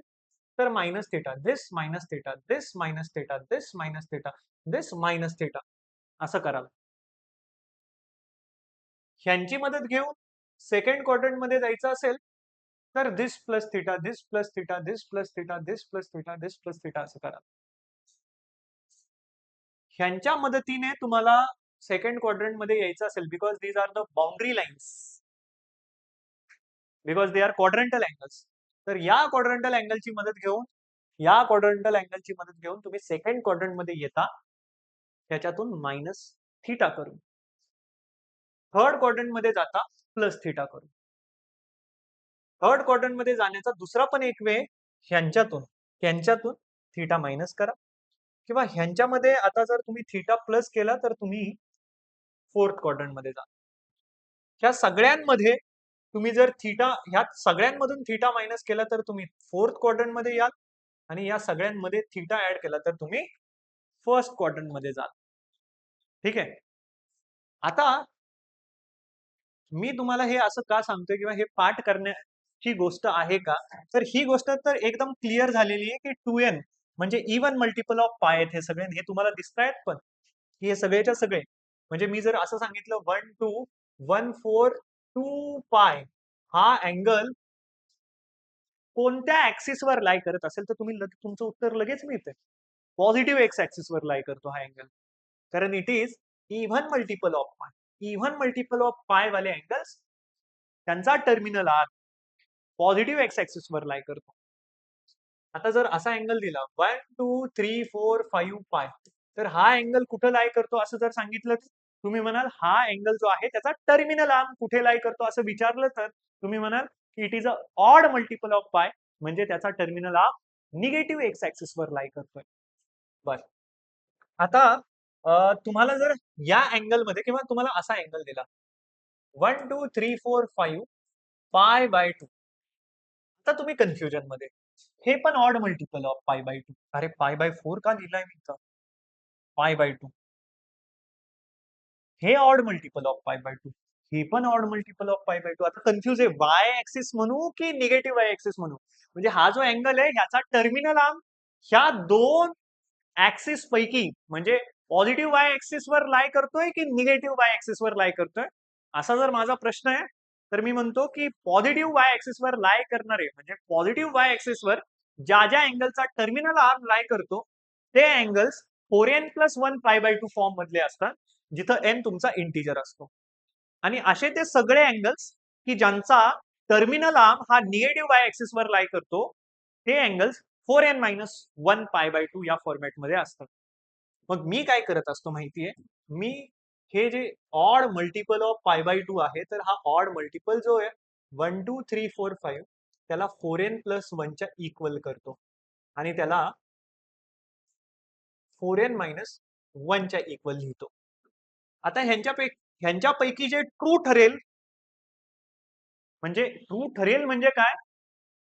तर मायनस थिटा दिस, मायनस थिटा दिस, मायनस थिटा दिस, मायनस थिटा दिस, मायनस थिटा असं कराल. ह्यांची मदत घेऊन सेकंड क्वाड्रंट मध्ये जायचं असेल तर दिस प्लस थिटा, दिस प्लस थिटा, दिस प्लस थिटा, दिस प्लस थिटा, दिस प्लस थिटा असं करा. ह्यांच्या मदतीने तुम्हाला सेकंड क्वाड्रंट मध्ये यायचं असेल because these are the boundary lines, because they are quadrantal angles. तर या क्वाड्रंटल अँगलची मदत घेऊन, या क्वाड्रंटल अँगलची मदत घेऊन तुम्ही सेकंड क्वाड्रंट मध्ये येता त्याच्यातून मायनस थिटा करून, थर्ड क्वाड्रंट मध्ये जाता प्लस थिटा करून. थर्ड क्वाड्रंट मध्ये जाण्याचा दुसरा पण एक वे ह्यांच्यातून थिटा मायनस करा, किंवा ह्यांच्यामध्ये आता जर तुम्ही थिटा प्लस केला तर तुम्ही फोर्थ क्वाड्रंट मध्ये जा. ह्या सगळ्यांमध्ये तुम्ही जर थिटा, ह्या सगळ्यांमधून थिटा मायनस केला तर तुम्ही फोर्थ क्वाड्रंट मध्ये याल, आणि या सगळ्यांमध्ये थिटा ऍड केला तर तुम्ही फर्स्ट क्वाड्रंट मध्ये जाल. ठीक आहे. आता मी तुम्हाला हे असं का सांगतोय किंवा हे पाठ करण्याची गोष्ट आहे का, तर ही गोष्ट तर एकदम क्लिअर झालेली आहे की 2n म्हणजे इवन मल्टिपल ऑफ पाय आहेत हे सगळे, हे तुम्हाला दिसतायत पण की हे सगळेच्या सगळे. म्हणजे मी जर असं सांगितलं 1 2 1 4 2 पाय, हा अँगल कोणत्या ऍक्सिस वर लाई करत असेल तर तुम्ही तुमचं उत्तर लगेच मिळते. पॉझिटिव्ह एक्स ऍक्सिस वर लाई करतो हा अँगल, कारण it is even multiple of pi. Even multiple of pi वाले अँगल्स त्यांचा terminal arm positive x axis वर लाई करतो. आता जर असा अँगल दिला 1 2 3 4 5 पाय, तर हा अँगल कुठे लाई करतो असं जर सांगितलं तर तुम्ही म्हणाल हा अँगल जो आहे त्याचा टर्मिनल आर्म कुठे लाई करतो असं विचारलं तर तुम्ही म्हणाल की it is a odd multiple of पाय, म्हणजे त्याचा terminal arm negative x axis वर लाई करतोय. बस. आता तुम्हाला जर या अँगल मध्ये किंवा तुम्हाला असा अँगल दिला 1 2 3 4 5 पाय बाय 2, आता तुम्ही कन्फ्युजन मध्ये, हे पण odd multiple of pi by 2, अरे पाय बाय 4 का लिहिलाय मी इथं, पाय बाय 2 हे odd multiple of pi by 2, हे पण odd multiple of pi by 2. आता कन्फ्युज आहे, वाय ऍक्सिस म्हणू की निगेटिव्ह वाय ऍक्सिस म्हणू, म्हणजे हा जो अँगल आहे ह्याचा टर्मिनल आर्म ह्या दोन ऍक्सिस पैकी म्हणजे पॉझिटिव्ह वाय ऍक्सिस वर लाई करतोय की निगेटिव्ह वाय ऍक्सिस वर लाई करतोय, असा जर माझा प्रश्न आहे तर मी म्हणतो की पॉझिटिव्ह वाय ऍक्सिस वर लाई करणारे म्हणजे पॉझिटिव्ह वाय ऍक्सिस वर ज्या ज्या अँगलचा टर्मिनल आर्म लाई करतो ते अँगल्स 4n+1 पाय बाय 2 फॉर्म मधले असतात, जिथं n तुमचा इंटिजर असतो. आणि असे ते सगळे अँगल्स की ज्यांचा टर्मिनल आर्म हा निगेटिव्ह वाय ऍक्सिस वर लाई करतो, ते अँगल्स 4n-1 पाय बाय 2 या फॉर्मॅटमध्ये असतात. मग मी काय करत असतो माहितीये, मी हे जे odd multiple of pi by 2 आहे, तर हा ऑड मल्टिपल जो आहे 1 2 3 4 5 त्याला 4n+1 च्या इक्वल करतो आणि त्याला 4n-1 च्या इक्वल लिहितो. आता ह्यांच्यापैकी जे ट्रू ठरेल, म्हणजे काय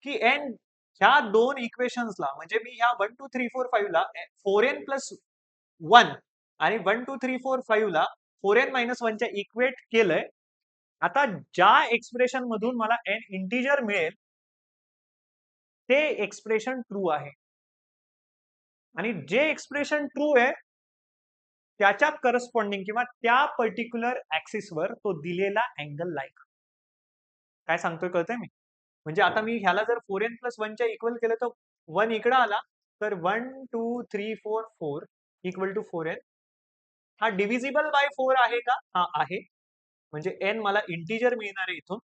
की एन ह्या दोन इक्वेशन्सला, म्हणजे मी ह्या 1 2 3 4 5 ला 4n+1 आणि 1 2 3 4 5 ला 4n-1 च्या इक्वेट केलंय. आता ज्या एक्सप्रेशन मधून मला एन इंटिजर मिळेल ते एक्सप्रेशन ट्रू आहे, आणि जे एक्सप्रेशन ट्रू आहे त्याच्या करस्पॉन्डिंग किंवा त्या पर्टिक्युलर ऍक्सिसवर तो दिलेला अँगल लाईक. काय सांगतोय कळतंय मी, म्हणजे आता मी ह्याला जर 4n+1 च्या इक्वल केलं तर 1 इकडे आला तर 1 2 3 4 4 इक्वल टू 4n. हा डिव्हिजिबल बाय 4 आहे का, हा आहे, म्हणजे n मला इंटिजर मिळणार आहे इथून.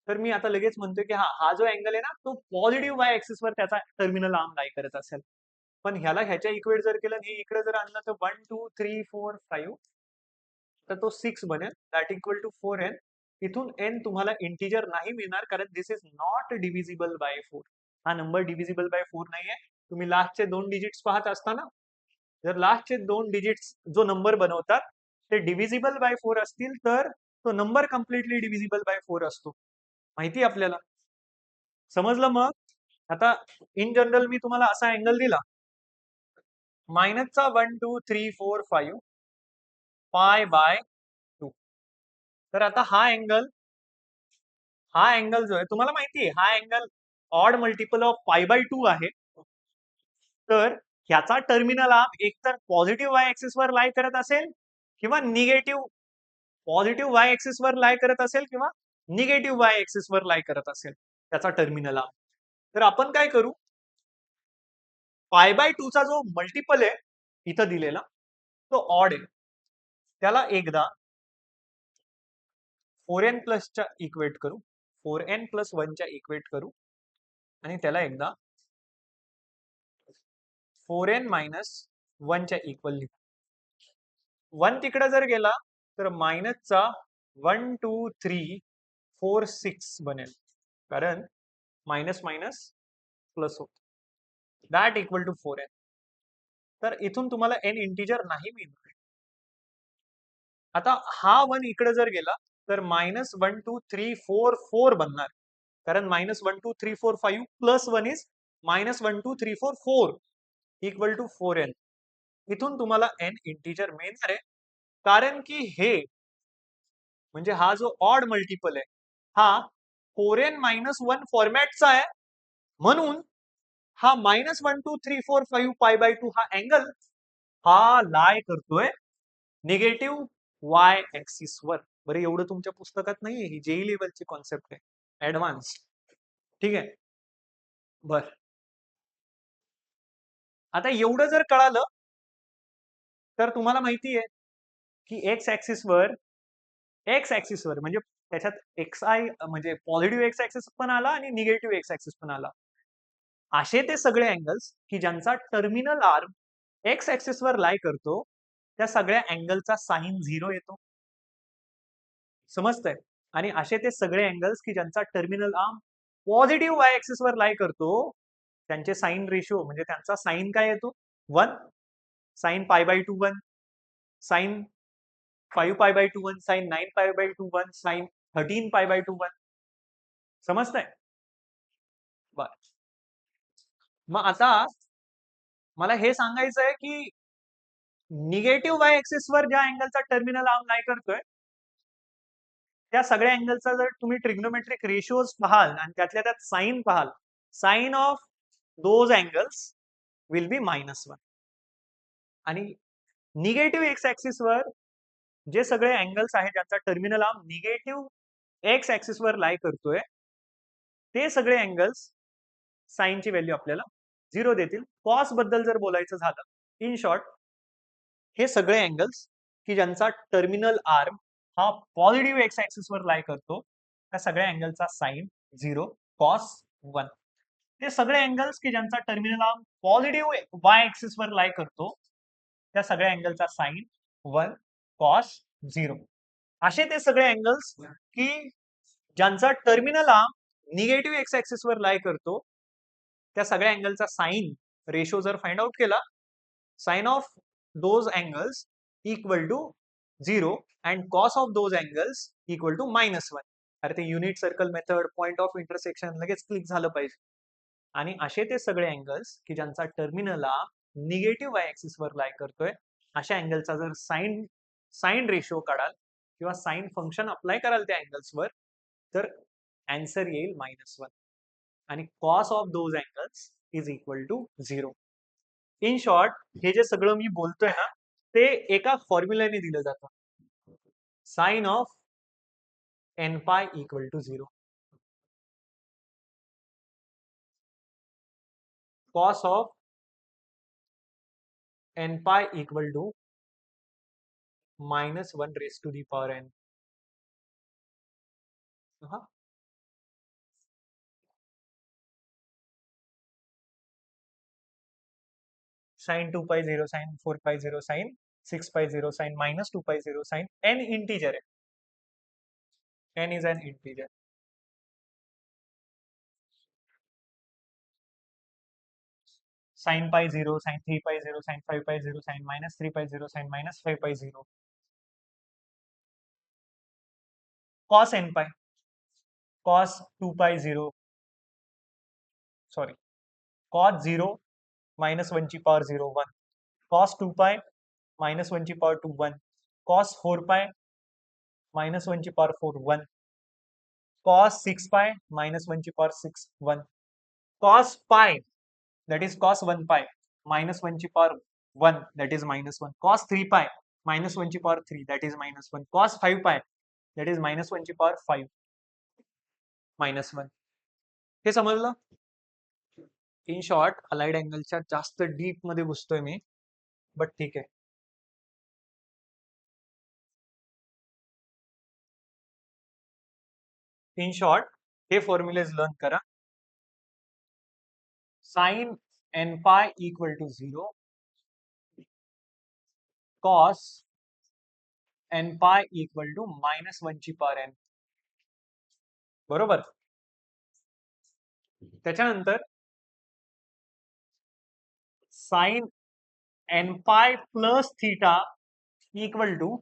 तर मी आता लगेच म्हणतोय की हा जो अँगल आहे ना तो पॉझिटिव्ह वाय ऍक्सिस वर त्याचा टर्मिनल आर्म लाई करत असेल. पण ह्याला ह्याच्या इक्वेट जर केलं हे इकडे जर आणलं तर 1 2 3 4 5 तर तो 6 बनेल, दॅट इक्वल टू 4n. इथून n तुम्हाला इंटिजर नाही मिळणार कारण दिस इज नॉट डिव्हिजिबल बाय 4. हा नंबर डिव्हिजिबल बाय 4 नाहीये. तुम्ही लास्टचे 2 डिजिट्स पाहत असताना जर लास्टचे 2 डिजिट्स जो नंबर बनवतात ते डिव्हिजिबल बाय 4 असतील तर तो नंबर कम्प्लिटली डिव्हिजिबल बाय 4 असतो, माहिती आपल्याला. समजलं मग. आता इन जनरल मी तुम्हाला असा अँगल दिला मायनसचा 1 2 3 4 5 पाय बाय 2, तर आता हा अँगल जो आहे तुम्हाला माहिती आहे, हा अँगल ऑड मल्टिपल ऑफ π/2 आहे, तर ह्याचा टर्मिनल आर्म एकतर पॉझिटिव्ह वाय ऍक्सिस वर लाय करत असेल किंवा निगेटिव्ह पॉझिटिव्ह वाय ऍक्सिस वर लाय करत असेल किंवा निगेटिव्ह वाय ऍक्सिस वर लाय करत असेल त्याचा टर्मिनल आर्म. तर आपण काय करू, π/2 चा जो मल्टिपल आहे इथं दिलेला तो ऑड आहे, त्याला एकदा 4n प्लसच्या इक्वेट करू, 4n+1 च्या इक्वेट करू आणि त्याला एकदा 4n-1 च्या इक्वल लिहू. 1 तिकडे जर गेला तर मायनसचा 1 2 3 4 6 बनेल, कारण मायनस मायनस प्लस होत, दॅट इक्वल टू 4n. तर इथून तुम्हाला n इंटिजर नाही मिळणार. आता हा 1 इकडे जर गेला तर -1 2 3 4 4 बनणार, कारण -1 2 3 4 5 plus 1 is -1 2 3 4 4 equal to 4n. इथून तुम्हाला n इंटिजर मिळणार आहे, कारण की हे म्हणजे हा जो ऑड मल्टिपल आहे हा 4n-1 फॉर्मॅटचा आहे, म्हणून हा -1 2 3 4 5 π/2 हा अँगल हा लाय करतोय निगेटिव्ह वाय ऍक्सिस वर. बरं, एवढं तुमच्या पुस्तकात नाहीये, ही जेई लेवलची कॉन्सेप्ट आहे, ऍडव्हान्स. ठीक आहे, बर. आता एवढं जर कळालं तर तुम्हाला माहिती आहे की एक्स ऍक्सिस वर म्हणजे त्याच्यात XI म्हणजे पॉझिटिव्ह एक्स ऍक्सिस पण आला आणि निगेटिव्ह एक्स ऍक्सिस पण आला. असे ते सगळे अँगल्स की ज्यांचा टर्मिनल आर्म एक्स ऍक्सिस वर लाय करतो त्या सगळ्या अँगलचा साइन 0 येतो. समजतंय? आणि असे ते सगळे अँगल्स की ज्यांचा terminal arm positive Y axis वर लाय करतो त्यांचे साइन रेशिओ म्हणजे त्यांचा साइन काय येतो 1, साइन π/2 1, साइन 5π/2 1, साइन 9π/2 1, साइन 13π/2 1. समजतंय? बर, मग आता मला हे सांगायचं आहे की निगेटिव्ह वाय ऍक्सिस वर ज्या अँगलचा टर्मिनल आर्म लाय करतोय त्या सगळ्या अँगलचा जर तुम्ही ट्रिग्नोमेट्रिक रेशिओज पाहाल आणि त्यातल्या त्यात साइन पाहाल, sine of those angles will be -1. आणि निगेटिव्ह एक्स ऍक्सिस वर जे सगळे अँगल्स आहेत ज्यांचा terminal arm negative x axis वर लाय करतोय ते सगळे अँगल्स साइनची व्हॅल्यू आपल्याला 0 देतील. कॉस बद्दल जर बोलायचं झालं, इन शॉर्ट हे सगळे अँगल्स की ज्यांचा टर्मिनल आर्म हा पॉझिटिव्ह एक्स ऍक्सिस वर लाय करतो त्या सगळ्या अँगलचा साइन 0 कॉस 1. ते सगळे अँगल्स की ज्यांचा terminal arm positive Y axis वर लाय करतो त्या सगळ्या अँगलचा साइन 1 कॉस 0. असे ते सगळे अँगल्स की ज्यांचा terminal arm negative x axis वर लाय करतो त्या सगळ्या अँगलचा साइन रेशो जर फाइंड आउट केला, sine of those angles equal to 0 and cos of those angles equal to -1. अरे ते unit circle method, point of intersection लगेच क्लिक झालं पाहिजे. आणि असे ते सगळे अँगल्स की ज्यांचा terminal arm negative y axis वर लाय करतोय अशा अँगलचा जर साइन रेशो काढाल किंवा साइन फंक्शन अप्लाय कराल त्या अँगल्सवर तर आन्सर येईल -1 आणि cos of those angles is equal to 0. In short हे जे सगळं मी बोलतोय ना ते एका फॉर्म्युल्याने दिलं जातं, sine of nπ equal to 0, cos of nπ equal to -1 raised to the power n. Sine 2π 0, sine 4π 0, sine 6π 0, sine -2π 0, sine n integer है, n is an integer. Sin pi 0, sin 3π 0, sin 5π 0, sin -3π 0, sin -5π 0. Cos nπ, cos 2π 0, sorry, cos 0 -1 ची power 0 1, cos 2π -1 ची power 2 1, cos 4π -1 ची power 4 1, cos 6π -1 ची power 6 1, cos pi, that is cos 1 pi, minus 1 ची power 1, that is minus 1, cos 3 pi, minus 1 ची power 3, that is minus 1, cos 5 pi, that is minus 1 ची power 5, minus 1. हे समजलं? In short allied अँगलच्या जास्त deep मध्ये घुसतोय मी, but ठीक आहे. In short हे फॉर्म्युलेज लर्न करा. Sine N pi equal to 0, cos N pi equal to minus 1 ची पॉवर एन. बरोबर. त्याच्यानंतर sine N pi plus theta equal to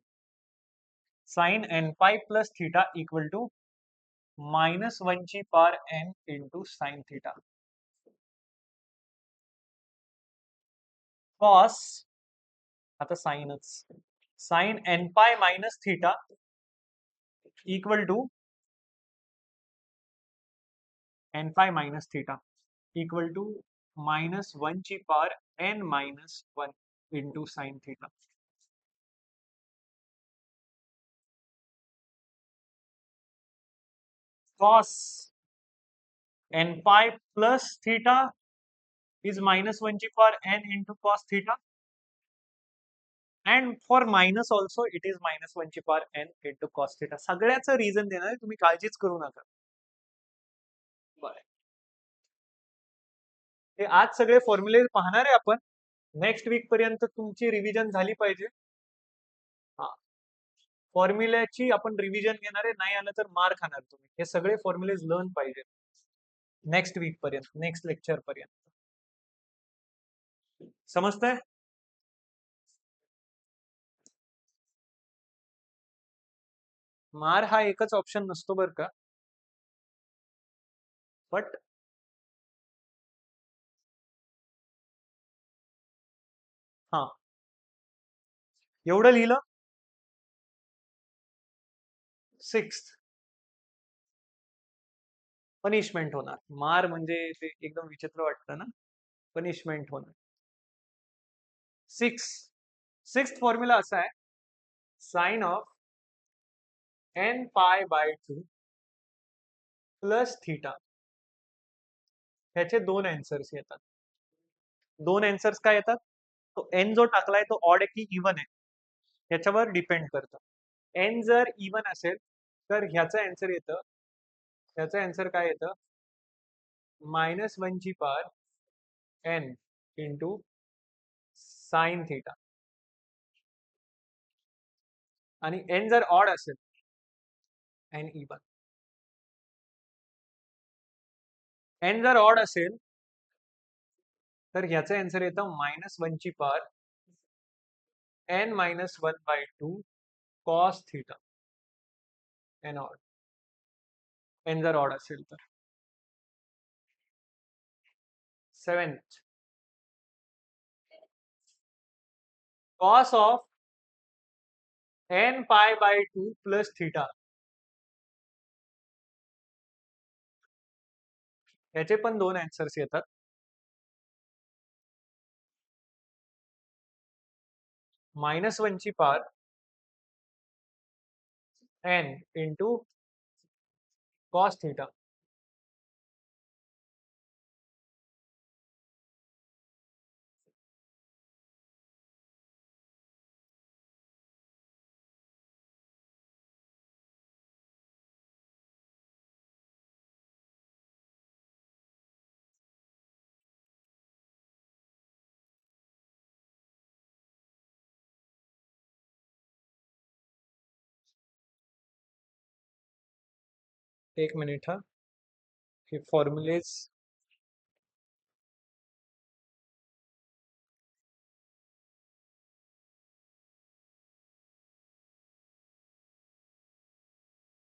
sine N pi plus theta equal to minus 1 ची power N into sine theta. Cos, आता साइनच, sine N pi minus theta equal to N pi minus theta equal to minus 1 ची power n minus 1 into sine theta. cos n pi plus theta is minus 1 ची power n into cos theta, and for minus also it is minus 1 ची power n into cos theta. सगळ्याचं reason देणार आहे, तुम्ही काळजीच करू नका. बरं, हे आज सगळे फॉर्म्युले पाहणार आहे आपण. नेक्स्ट वीक पर्यंत तुमची रिव्हिजन झाली पाहिजे. हा, फॉर्म्युल्याची आपण रिव्हिजन घेणार आहे, नाही आलं तर मार खाणार तुम्ही. हे सगळे फॉर्म्युलेज लर्न पाहिजे नेक्स्ट वीक पर्यंत, नेक्स्ट लेक्चर पर्यंत. समजतंय? मार हा एकच ऑप्शन नसतो बर का, बट हा, एवढं लिहिलं. 6th पनिशमेंट होणार. मार म्हणजे ते एकदम विचित्र वाटतं ना, पनिशमेंट होणार. 6th फॉर्म्युला असा आहे, sine of n pi by 2 plus theta. ह्याचे दोन आन्सर्स येतात. दोन आन्सर्स काय येतात? तो एन जो टाकलाय तो ऑड आहे की इवन आहे ह्याच्यावर डिपेंड करतं. एन जर इवन असेल तर ह्याचं आन्सर येतं, ह्याचं आन्सर काय येतं, मायनस 1 ची power N into sine theta. आणि एन जर ऑड असेल, एन इवन, एन जर ऑड असेल तर ह्याचं आन्सर येतं मायनस 1 ची power n minus 1 by 2 cos theta. N odd, n जर ऑड असेल तर. 7th cos of n pi by 2 plus theta. याचे पण दोन आन्सर्स येतात. मायनस 1 ची power N into cos theta. एक मिनिट हा, हे फॉर्म्युलेज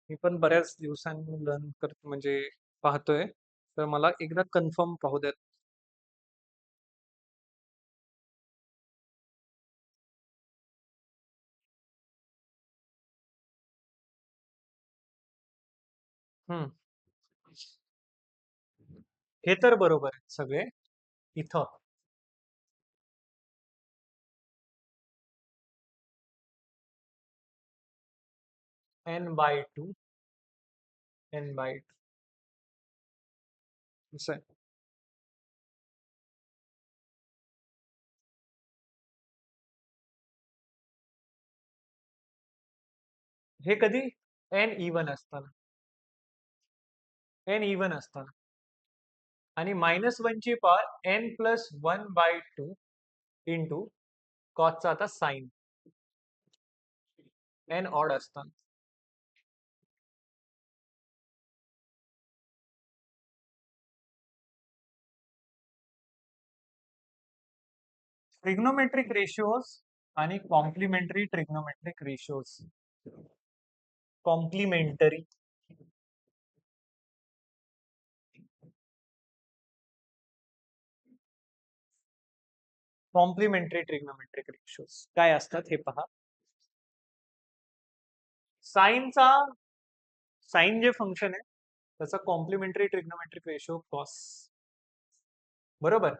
मी पण बऱ्याच दिवसांनी लर्न करत म्हणजे पाहतोय, तर मला एकदा कन्फर्म पाहू द्यात. हम्म, हे तर बरोबर आहे सगळे. इथं n/2 n/2 असं आहे. हे कधी n इवन असताना, n इवन असताना. आणि -1 ची पॉवर n+1/2 इंटू कॉसचा आता साइन n ऑड असताना. ट्रिग्नोमेट्रिक रेशिओज आणि complementary trigonometric ratios. Complementary complementary trigonometric ratios काय असतात हे पहा. साइनचा साइन जे फंक्शन आहे त्याचा कॉम्प्लिमेंटरी ट्रिग्नोमेट्रिक रेशिओ कॉस, बरोबर.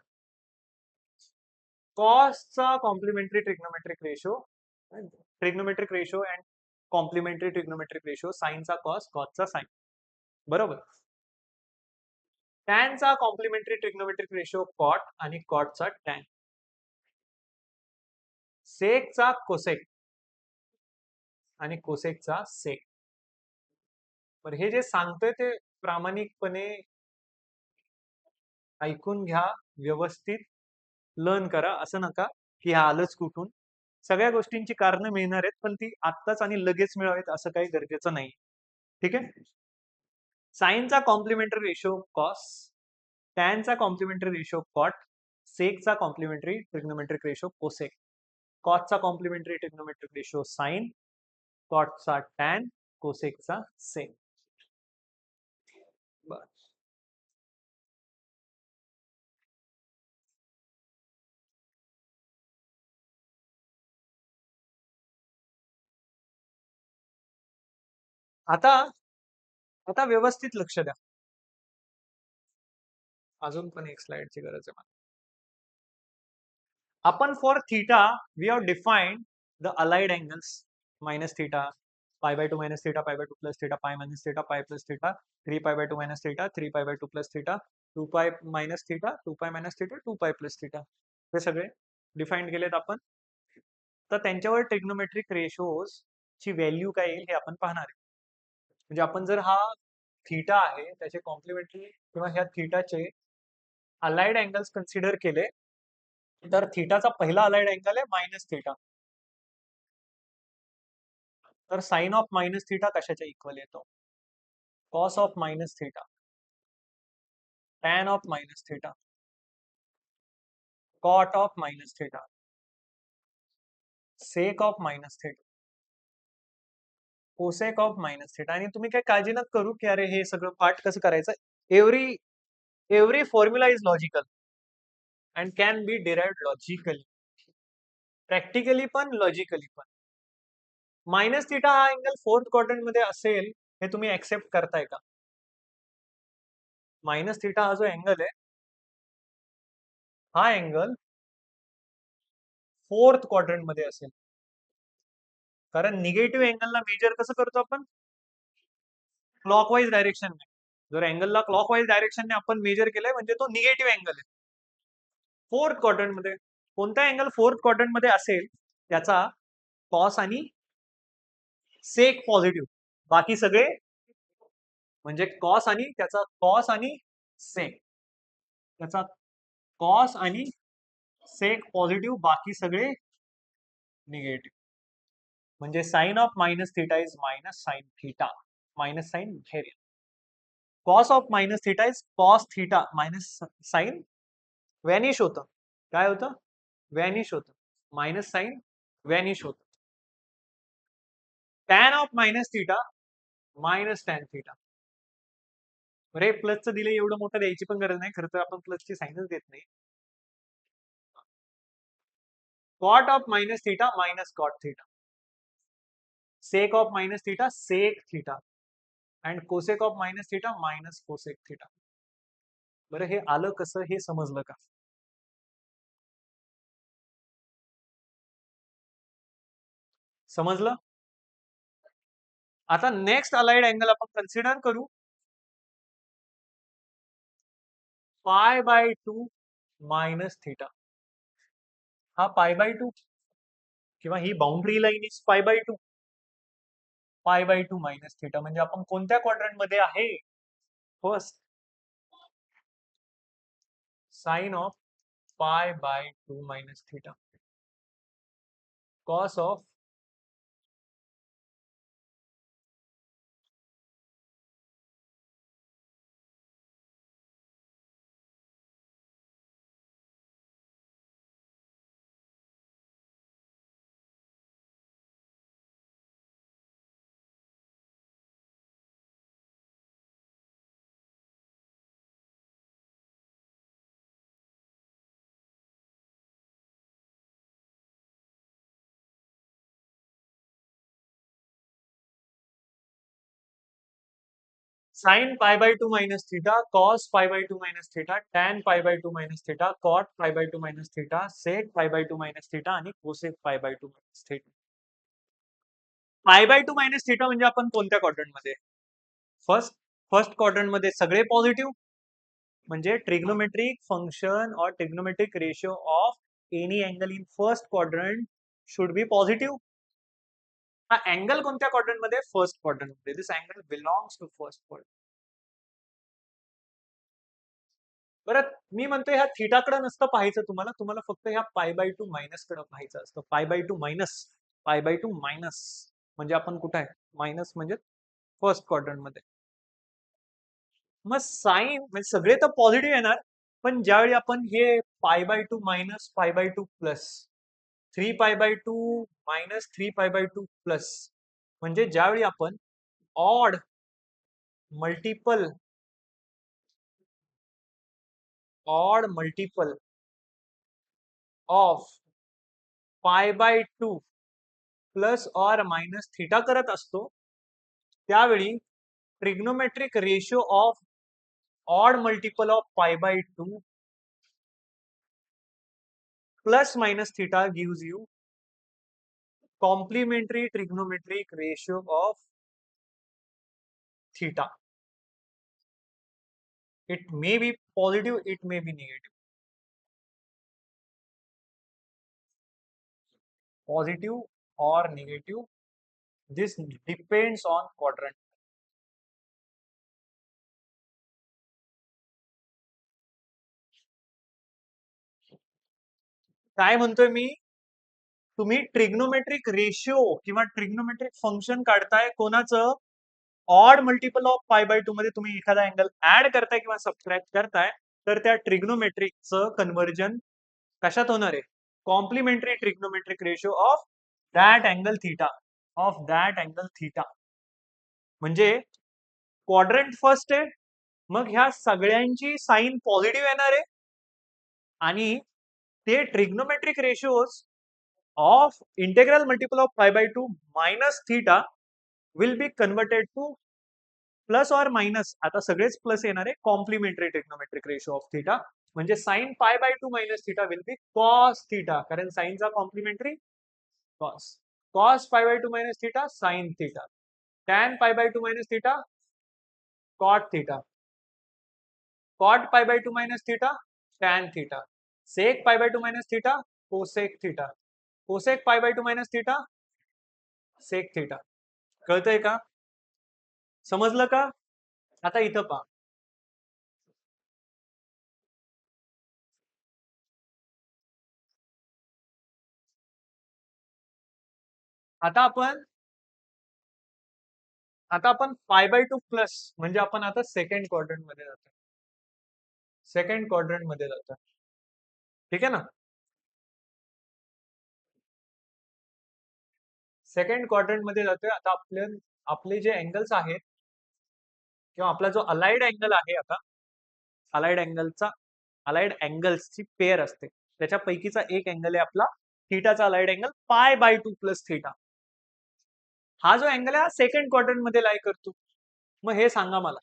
कॉसचा complementary trigonometric ratio and complementary trigonometric ratio, साइनचा कॉस कॉसचा साइन, बरोबर. टॅनचा कॉम्प्लिमेंटरी ट्रिग्नोमेट्रिक रेशिओ कॉट आणि कॉटचा टॅन. सेकचा कोसेक आणि कोसेकचा सेक. पण हे जे सांगतोय ते प्रामाणिकपणे ऐकून घ्या, व्यवस्थित लर्न करा. असं नका की हा आलंच कुठून. सगळ्या गोष्टींची कारणं मिळणार आहेत पण ती आत्ताच आणि लगेच मिळावेत असं काही गरजेचं नाही. ठीक आहे. साइनचा कॉम्प्लिमेंटरी रेशिओ कॉस, टॅनचा कॉम्प्लिमेंटरी रेशिओ कॉट, सेकचा कॉम्प्लिमेंटरी ट्रिग्नोमेट्रिक रेशिओ कोसेक, कॉसचा कॉम्प्लिमेंटरी ट्रिग्नोमेट्रिक रेशिओ साइन, कॉटचा टॅन, कोसेकचा सेक. बर. आता आता व्यवस्थित लक्ष द्या. अजून पण एक स्लाइडची गरज आहे मला. आपण for theta we have defined the allied angles minus theta, π/2 minus theta, π/2 plus theta, π minus theta, π plus theta, 3π/2 minus theta, 3π/2 plus theta, 2π minus theta, 2π minus theta, 2π plus theta. हे सगळे डिफाईन केलेत आपण. तर त्यांच्यावर ट्रिग्नोमेट्रिक रेशोज ची value काय येईल हे आपण पाहणार आहे. म्हणजे आपण जर हा थीटा आहे त्याचे कॉम्प्लिमेंटरी किंवा ह्या थीटाचे अलाइड अँगल्स कन्सिडर केले तर थीटाचा पहिला अलाइड अँगल आहे मायनस थीटा. तर साइन ऑफ मायनस थीटा कशाच्या इक्वल येतो? Cos of minus theta, tan of minus theta, cot of minus theta, sec of minus theta, cosec of minus theta. आणि तुम्ही काय काळजी नका करू की अरे हे सगळं पाठ कसं करायचं. Every formula is logical and can be derived logically, practically पण लॉजिकली पण. मायनस थीटा हा अँगल फोर्थ क्वाड्रंट मध्ये असेल हे तुम्ही ऍक्सेप्ट करताय का? मायनस थीटा हा जो अँगल आहे हा अँगल फोर्थ क्वाड्रंट मध्ये असेल. कारण निगेटिव्ह अँगलला मेजर कसं करतो आपण? क्लॉकवाईज डायरेक्शनने. जर अँगलला क्लॉकवाईज डायरेक्शनने आपण मेजर केलंय म्हणजे तो निगेटिव्ह अँगल आहे. फोर्थ क्वाड्रंट मध्ये कोणता अँगल फोर्थ क्वाड्रंट मध्ये असेल त्याचा कॉस आणि सेक पॉझिटिव्ह, बाकी सगळे म्हणजे कॉस आणि सेक, त्याचा कॉस आणि सेक पॉझिटिव्ह, बाकी सगळे निगेटिव्ह. म्हणजे sine of minus theta is minus sine theta, minus sine व्हेरियन. Cos of minus theta is cos theta minus sine vanish होतं. काय होतं? व्हॅनिश होतं. मायनस साइन व्हॅनिश होतं. Tan of minus theta minus tan theta. अरे प्लसचं दिले एवढं मोठं द्यायची पण गरज नाही, खरं तर आपण प्लसची साइनच देत नाही. Cot of minus theta minus cot theta, sec of minus theta sec theta, and cosec of minus theta minus cosec theta. बरं हे आलं कसं हे समजलं का? समजलं? आता नेक्स्ट अलाइड अँगल आपण कन्सिडर करू π/2 मायनस थीटा. हा π/2 किंवा ही boundary line is π/2. π/2 minus theta म्हणजे आपण कोणत्या क्वाड्रंट मध्ये आहे? First. Sine of π/2 minus theta cos of sine π/2 minus theta cos π/2 minus theta tan π/2 minus theta cot π/2 minus theta sec π/2 minus theta आणि cosec π/2 minus theta. π/2 minus theta म्हणजे आपण कोणत्या quadrant मध्ये? फर्स्ट. फर्स्ट क्वाड्रंट मध्ये सगळे positive म्हणजे trigonometric function और trigonometric ratio of any angle in first quadrant should be positive. हा अँगल कोणत्या क्वाड्रंट मध्ये? फर्स्ट क्वाड्रंट मध्ये. This angle belongs to first quadrant. बरं मी म्हणतो ह्या थीटाकडे नसतं पाहायचं तुम्हाला, तुम्हाला फक्त ह्या π/2 मायनस कडे पाहायचं असतं. π/2 मायनस, π/2 मायनस म्हणजे आपण कुठे आहे? मायनस म्हणजे फर्स्ट क्वाड्रंट मध्ये. मग साइन म्हणजे सगळे तर पॉझिटिव्ह येणार, पण ज्यावेळी आपण हे π/2 मायनस π/2 प्लस 3π/2 मायनस 3π/2 प्लस म्हणजे ज्यावेळी आपण ऑड मल्टिपल ऑफ π/2 प्लस और मायनस थीटा करत असतो त्यावेळी trigonometric ratio of odd multiple of π/2 plus minus theta gives you complementary trigonometric ratio of theta. It may be positive, it may be negative. Positive or negative, this depends on quadrant. काय म्हणतोय मी? तुम्ही trigonometric ratio किंवा trigonometric function काढताय कोणाचं? Odd multiple of π/2 मध्ये तुम्ही एखादा angle add करताय किंवा सबट्रॅक्ट करताय तर त्या ट्रिग्नोमेट्रिकचं कन्व्हर्जन कशात होणार आहे? Complementary trigonometric ratio of that angle theta. म्हणजे क्वाड्रंट फर्स्ट आहे, मग ह्या सगळ्यांची साइन पॉझिटिव्ह येणार आहे आणि ते trigonometric ratios of integral multiple of π/2 minus theta will be converted to plus और मायनस. आता सगळेच प्लस येणार आहे complementary trigonometric ratio of theta म्हणजे sine π/2 minus theta will be cos theta, कारण साइनचा complementary cos. Cos π/2 minus theta sine theta. Tan π/2 minus theta cot theta. Cot π/2 minus theta tan theta. Sec π/2 minus theta cosec theta. Cosec π/2 minus theta sec theta. कळतंय का? समजलं का? आता इथं पहा. आता आपण π/2 प्लस म्हणजे आपण आता सेकंड क्वाड्रंट मध्ये जातो. सेकंड क्वाड्रंट मध्ये जातो. ठीक आहे ना? सेकंड क्वाड्रंट मध्ये जातोय. आता आपले जे अँगल्स आहेत किंवा आपला जो अलाइड अँगल आहे आता अलाइड अँगलचा अलाइड अँगल्सची पेअर असते त्याच्यापैकीचा एक अँगल आहे आपला थीटाचा अलाइड अँगल π/2 प्लस थीटा. हा जो अँगल आहे हा सेकंड क्वाड्रंट मध्ये लाई करतो. मग हे सांगा मला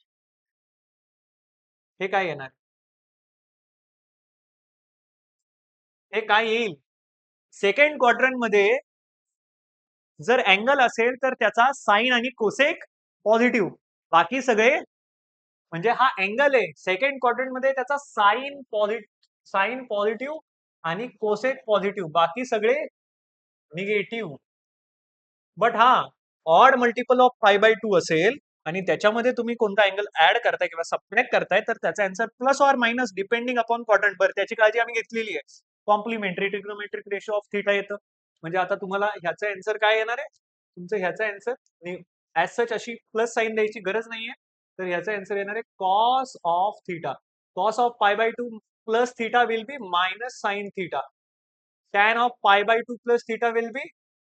हे काय येणार? हे काय येईल, सेकंड क्वाड्रंट मध्ये जर अँगल असेल तर त्याचा साइन आणि कोसेक पॉझिटिव्ह, बाकी सगळे, म्हणजे हा अँगल आहे सेकंड क्वाड्रंट मध्ये त्याचा साइन पॉझिटिव्ह आणि कोसेक पॉझिटिव्ह, बाकी सगळे निगेटिव्ह. बट हा ऑड मल्टिपल ऑफ 5/2 असेल आणि त्याच्यामध्ये तुम्ही कोणता अँगल ऍड करताय किंवा सबट्रॅक्ट करताय तर त्याचा answer plus or minus depending upon quadrant. बरं, त्याची काळजी आम्ही घेतलेली आहे. Complementary trigonometric ratio of theta येतं. म्हणजे आता तुम्हाला ह्याचा आन्सर काय येणार आहे, तुमचं ह्याचा आन्सर ऍज सच अशी प्लस साईन द्यायची गरज नाहीये. तर ह्याचा आन्सर येणार आहे cos of theta. Cos of π/2 plus theta will be minus sine theta. tan of π/2 plus theta will be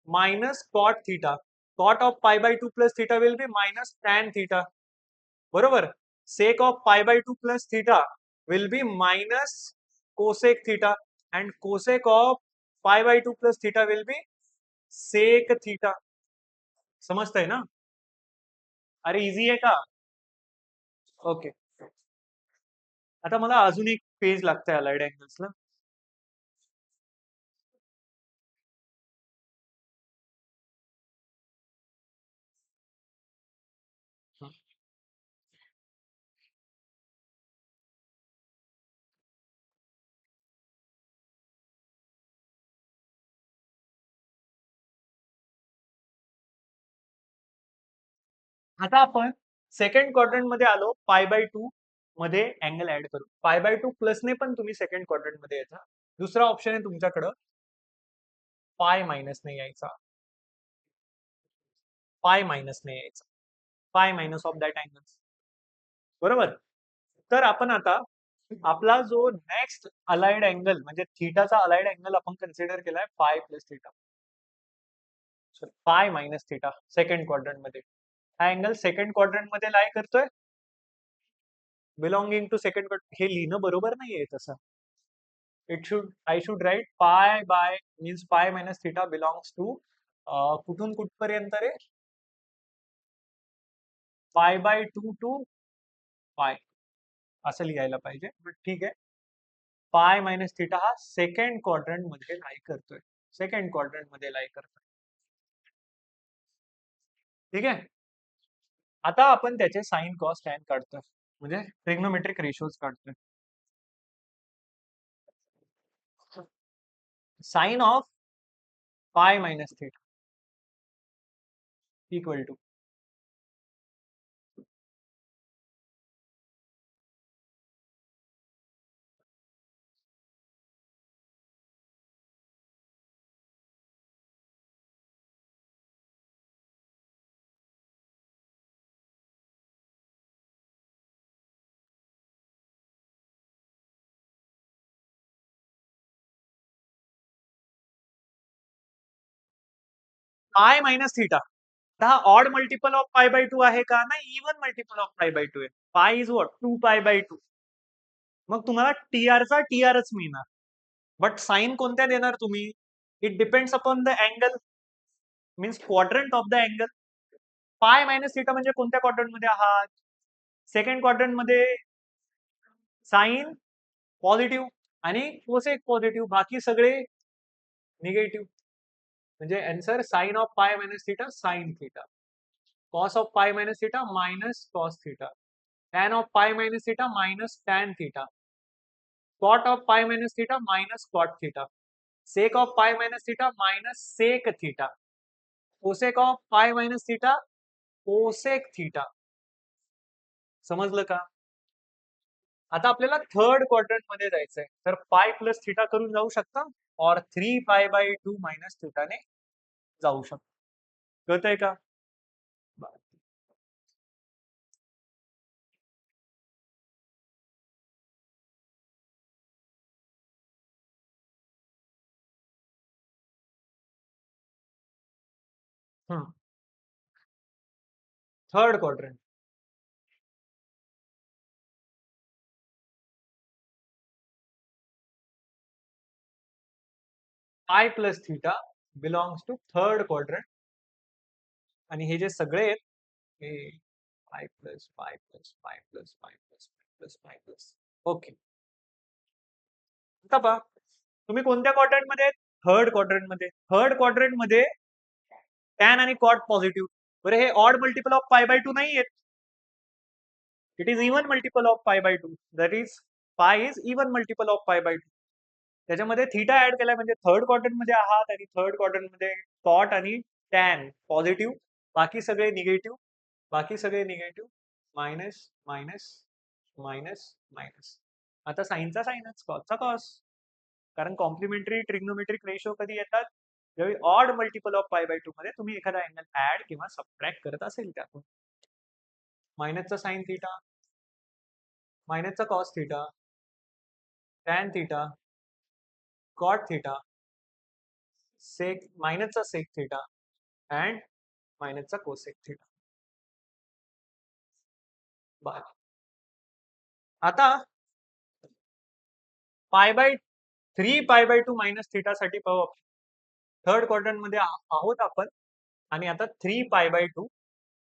minus cot theta. Cot of π/2 plus theta will be minus tan theta. बरोबर. Sec of π/2 plus theta will be minus cosec theta and cosec of π/2 plus theta will be sec theta. समजतंय ना? अरे easy आहे का? Okay. आता मला अजून एक पेज लागतंय अलाइड अँगल्सला. आता आपण सेकंड क्वाड्रंट मध्ये आलो, π/2 मध्ये अँगल ऍड करू. π/2 प्लसने पण तुम्ही सेकंड क्वाड्रंट मध्ये यायचा. दुसरा ऑप्शन आहे तुमच्याकडं पाय मायनसने यायचा. पाय मायनसने यायचा. Pi minus of that angle. बरोबर. तर आपण आता आपला जो नेक्स्ट अलाइड अँगल म्हणजे थीटाचा अलाइड अँगल आपण कन्सिडर केलाय पाय plus theta, pi minus theta second quadrant मध्ये. हा अँगल सेकंड क्वाड्रंट मध्ये लाय करतोय, बिलॉंगिंग टू सेकंड क्वाड्रंट. हे लिहिणं बरोबर नाहीये तसं. I should write pi by means pi minus theta belongs to कुठून कुठपर्यंत रे, पाय बाय 2 टू पाय असं लिहायला पाहिजे. बट ठीक आहे. पाय मायनस थिटा हा सेकंड क्वाड्रंट मध्ये लाई करतोय. सेकंड क्वाड्रंट मध्ये लाई करतोय. ठीक आहे. आता आपण त्याचे साइन कॉस टॅन काढतोय, म्हणजे ट्रिग्नोमेट्रिक रेशोज काढतोय. Sine of pi minus theta equal to pi minus theta. हा ऑड मल्टिपल ऑफ π/2 आहे का? नाही, इवन मल्टिपल ऑफ π/2 आहे. पाय इज व्हॉट 2π/2. मग तुम्हाला टीआरचा टीआरच मिळणार. बट साइन कोणत्या देणार तुम्ही? It depends upon the angle, means quadrant of the angle. Pi minus theta म्हणजे कोणत्या क्वाड्रंट मध्ये आहात? सेकंड क्वाड्रंट मध्ये. साइन पॉझिटिव्ह आणि कोसेक पॉझिटिव्ह, बाकी सगळे निगेटिव्ह. म्हणजे answer sine of pi minus theta sine theta, cos of pi minus theta minus cos theta, tan of pi minus theta minus tan theta, cot of pi minus theta minus cot theta, sec of pi minus theta minus sec theta, cosec of pi minus theta cosec theta. समजलं का? आता आपल्याला third quadrant मध्ये जायचंय, तर पाय plus theta करून जाऊ शकता और 3π/2 मायनस थीटाने जाऊ शकता. कळतंय का? Third quadrant. Pi plus theta belongs to third quadrant. आणि हे जे सगळे आहेत हे पाय प्लस पाय प्लस पाय प्लस पाय प्लस पाय प्लस पाय प्लस. ओके. आता पहा, तुम्ही कोणत्या क्वाड्रंट मध्ये? थर्ड क्वाड्रंट मध्ये. थर्ड क्वाड्रंट मध्ये टॅन आणि कॉट पॉझिटिव्ह. बरं, हे odd multiple of pi by two नाही आहेत. It is even multiple of pi by two. That is pi is even multiple of pi by two. त्याच्यामध्ये theta add केलाय म्हणजे third quadrant मध्ये आहात आणि थर्ड क्वाड्रंट मध्ये कॉट आणि टॅन पॉझिटिव्ह, बाकी सगळे निगेटिव्ह, बाकी सगळे negative, minus minus minus minus. आता साईनचा साईनच, कॉसचा कॉस. कारण कॉम्प्लिमेंटरी ट्रिग्नोमेट्रिक रेशो कधी येतात? ज्यावेळी odd multiple of pi by to मध्ये तुम्ही एखादा अँगल ऍड किंवा सबट्रॅक्ट करत असेल त्यातून. मायनसचा साइन थीटा, मायनसचा cos theta, tan theta, cot theta, sec मायनसचा सेक थीटा अँड मायनसचा कोसेक थीटा. बर, आता pi bye 3 pi by 2 minus theta साठी पाहू. थर्ड क्वाड्रंट मध्ये आहोत आपण आणि आता 3 पाय बाय 2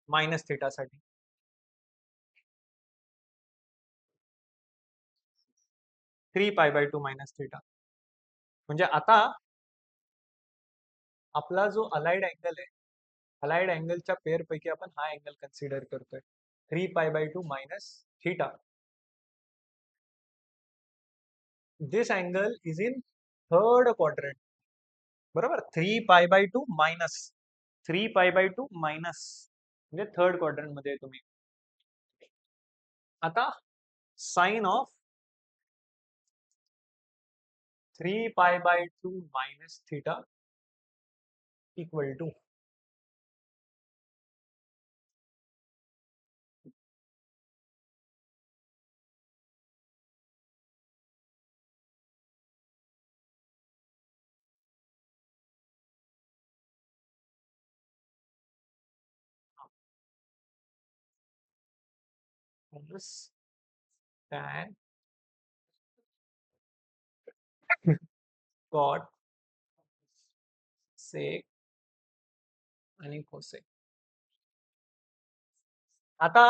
मायनस थीटा साठी. 3 पाय बाय 2 मायनस थीटा म्हणजे आता आपला जो अलाइड अँगल आहे, अलाइड अँगलच्या पेअर पैकी आपण हा अँगल कन्सिडर करतोय. 3 pi by 2 minus theta. This angle is in third quadrant. बरोबर, 3 pi by 2 minus 3 pi by 2 minus म्हणजे थर्ड क्वाड्रंट मध्ये तुम्ही. आता sine of 3 pi by 2 minus theta equal to tan cot sec आणि cosec. आता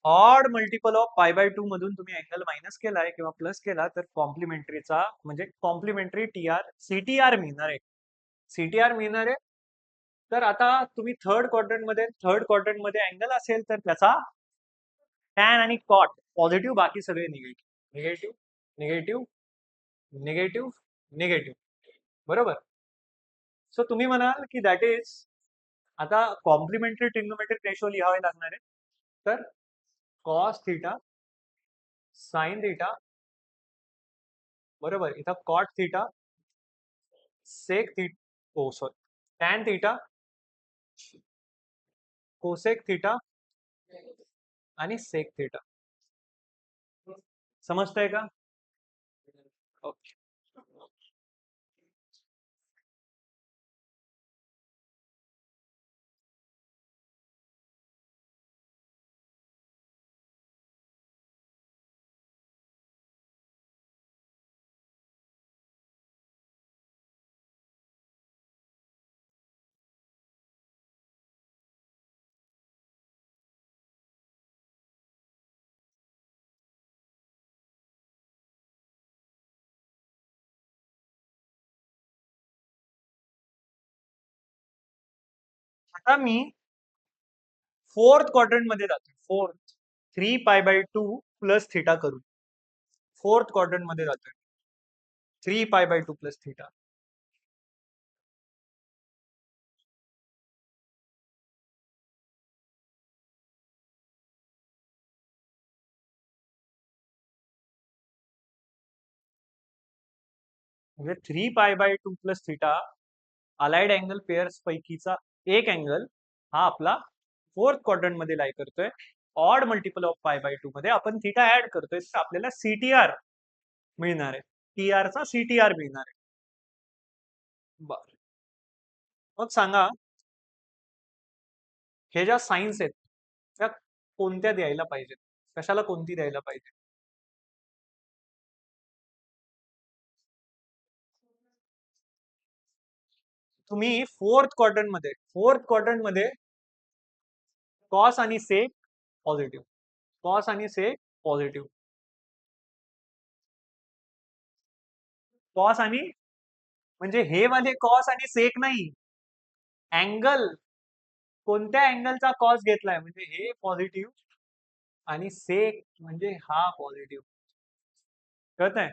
odd multiple of pi by 2 मधून तुम्ही angle minus केलाय किंवा प्लस केला तर कॉम्प्लिमेंटरीचा म्हणजे कॉम्प्लिमेंटरी टीआर सीटीआर मिळणार आहे. सीटीआर मिळणार आहे. तर आता तुम्ही थर्ड क्वाड्रंट मध्ये अँगल असेल तर त्याचा टॅन आणि कॉट पॉझिटिव्ह, बाकी सगळे negative. Negative negative negative negative. बरोबर. सो तुम्ही म्हणाल की दॅट इज, आता कॉम्प्लिमेंटरी ट्रिग्नोमेट्रिक रेशो लिहावे लागणार आहे. तर कॉस थीटा साइन थीटा, बरोबर, इथं cot theta sec theta, oh sorry, tan theta cosec theta आणि सेक थीटा. समजतंय का? ओके. आता मी फोर्थ क्वाड्रंट मध्ये जातो. Fourth 3 pi by 2 plus theta करून फोर्थ क्वाड्रंट मध्ये जातोय. 3 पाय बाय 2 प्लस थीटा. म्हणजे 3 pi by 2 plus theta allied angle pairs पैकीचा एक अँगल हा आपला फोर्थ क्वाड्रंट मध्ये लाई करतोय. Odd multiple of pi by 2 मध्ये आपण थीटा ऍड करतोय तर आपल्याला सीटीआर मिळणार आहे. टीआर चा सीटीआर मिळणार आहे. बर, मग सांगा हे ज्या साइन्स आहेत त्या कोणत्या द्यायला पाहिजेत, कशाला कोणती द्यायला पाहिजे? तुम्ही फोर्थ क्वाड्रंट मध्ये कॉस आणि सेक पॉझिटिव्ह, कॉस आणि सेक पॉझिटिव्ह, कॉस आणि म्हणजे हे वाले कॉस आणि सेक नाही, अँगल, कोणत्या अँगलचा कॉस घेतलाय म्हणजे हे पॉझिटिव्ह आणि सेक म्हणजे हा पॉझिटिव्ह. कळत आहे?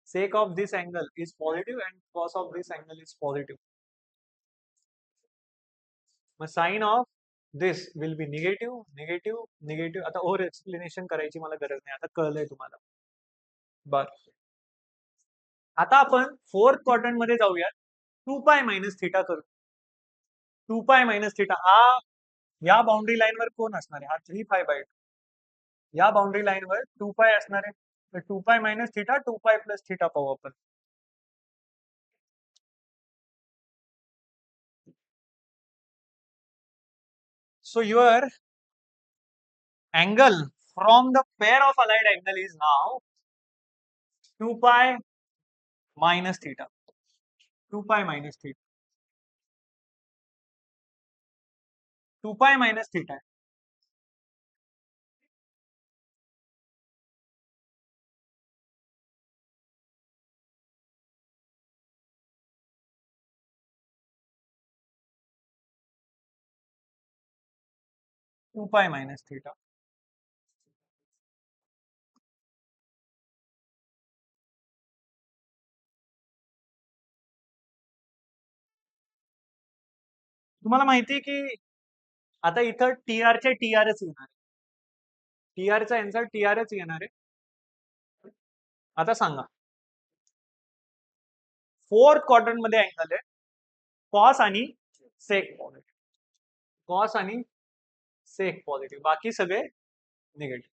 Sec of this angle is positive and cos of this angle is positive. मग sine of this will be negative negative negative. आता ओव्हर एक्सप्लेनेशन करायची मला गरज नाही, आता कळलंय तुम्हाला. बर, आता आपण फोर्थ क्वाड्रंट मध्ये जाऊयात. 2 पाय मायनस थिटा करू. 2 पाय मायनस थिटा हा या बाउंड्री लाईनवर कोण असणार आहे? हा 3 पाय बाय 2. या बाउंड्री लाईनवर 2 पाय असणार आहे. तर 2 pi minus theta 2 pi plus theta पाहू आपण. So your angle from the pair of allied angle is now 2 pi minus theta. 2 pi minus theta. 2 pi minus theta. 2 pi minus theta. तुम्हाला माहिती आहे की आता इथं टीआर चे टीआरच येणार आहे. टीआरचा आन्सर टीआरच येणार आहे. आता सांगा, फोर्थ क्वाड्रंट मध्ये अँगल आहे कॉस आणि सेक पॉझिटिव्ह. कॉस आणि सेक पॉझिटिव्ह, बाकी सगळे निगेटिव्ह.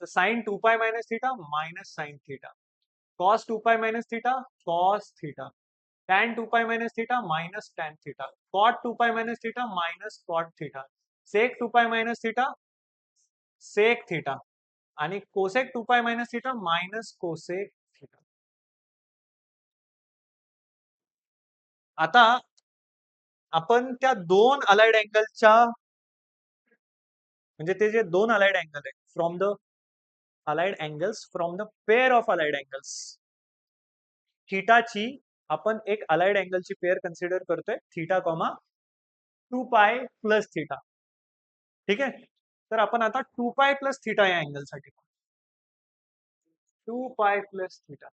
तर sine 2 pi minus theta minus sine theta, cos 2 pi minus theta cos theta, tan 2 pi minus theta minus tan theta, cot 2 pi minus theta minus cot theta, sec 2 pi minus theta sec theta आणि cosec 2 pi minus theta minus cosec theta. आता आपण त्या दोन allied अँगलच्या म्हणजे ते जे दोन allied angle आहे from the allied angles from the pair of allied angles, थीटाची आपण एक अलाइड अँगलची पेअर कन्सिडर करतोय theta comma 2 pi plus theta. ठीक आहे, तर आपण आता 2 पाय प्लस थीटा या अँगल साठी 2 pi plus theta.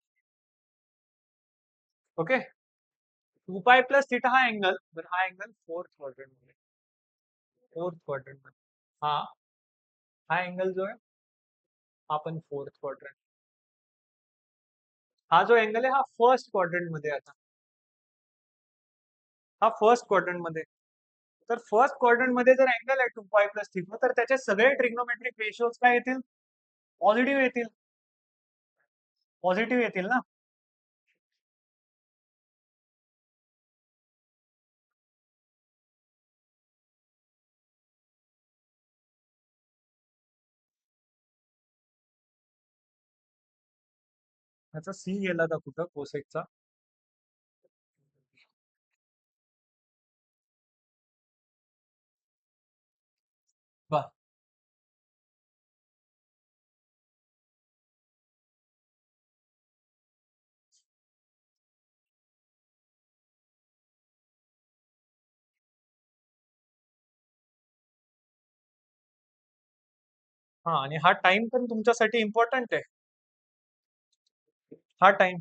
Okay, 2 pi plus theta हा अँगल, तर हा अँगल फोर्थ क्वाड्रंट मध्ये, फोर्थ क्वाड्रंट मध्ये हा हा अँगल जो आहे आपण फोर्थ क्वाड्रंट, हा जो अँगल आहे हा फर्स्ट क्वाड्रंट मध्ये. आता हा फर्स्ट क्वाड्रंट मध्ये, तर फर्स्ट क्वाड्रंट मध्ये जर अँगल आहे 2 पाय प्लस थीटा तर त्याचे सगळे ट्रिग्नोमेट्रिक रेशियोज काय येतील? पॉझिटिव्ह येतील. पॉझिटिव्ह येतील ना. त्याचा सी गेला का कुठं कोसेकचा? बा, हा, आणि हा टाइम पण तुमच्यासाठी इम्पॉर्टंट आहे. हा टाइम,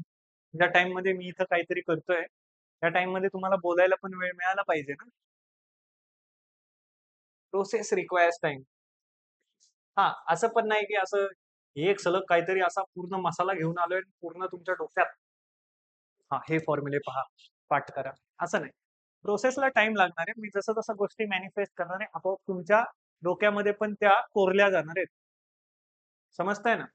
ज्या टाइम मध्ये मी इथं काहीतरी करतोय त्या टाइम मध्ये तुम्हाला बोलायला पण वेळ मिळाला पाहिजे ना. Process requires time. हा, असं पण नाही की असं एक सलग काहीतरी असा पूर्ण मसाला घेऊन आलोय पूर्ण तुमच्या डोक्यात हा हे फॉर्म्युले पहा पाठ करा, असं नाही. प्रोसेसला टाइम लागणार आहे. मी जसं जसं गोष्टी मॅनिफेस्ट करणार आहे आपोआप तुमच्या डोक्यामध्ये पण त्या कोरल्या जाणार आहेत. समजताय ना?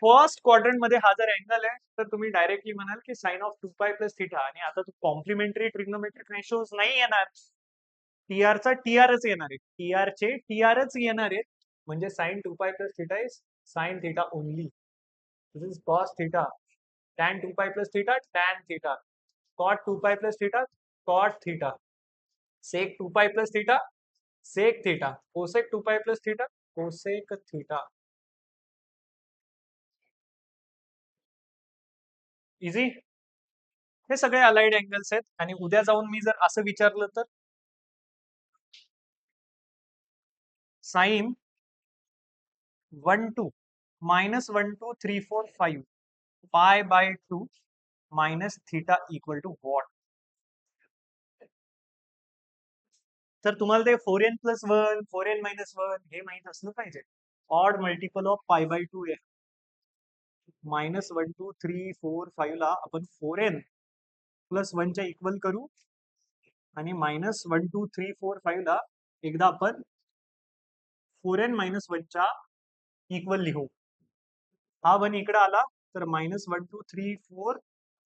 फर्स्ट क्वाड्रंट मध्ये हा जर अँगल आहे तर तुम्ही डायरेक्टली म्हणाल की sign of 2 pi plus theta, आणि आता तू कॉम्प्लिमेंटरी ट्रिग्नोमेट्रिक रेशोज नाही येणार, टीआरचा टीआरच येणार आहे, टीआर चे टीआरच येणार आहेत. म्हणजे sine 2 pi plus theta is sine theta only. This is cos theta, tan 2 pi plus theta tan theta, cot 2 pi plus theta cot theta. Sec 2 pi plus theta, sec theta, cosec 2 pi plus theta, cosec theta. Easy. हे सगळे allied angles आहेत. आणि उद्या जाऊन मी जर असं विचारलं तर sign 1 2 -1 2 3 4 5 pi by 2 minus theta equal to what. तर तुम्हाला ते 4n+1 4n-1 हे माहित असलं पाहिजे. Odd multiple of pi by 2 आहे. -1 2 3 4 5 ला आपण 4n+1 च्या इक्वल करू आणि -1 2 3 4 5 ला एकदा आपण 4n-1 च्या इक्वल लिहू. हा 1 इकडे आला तर -1 2 3 4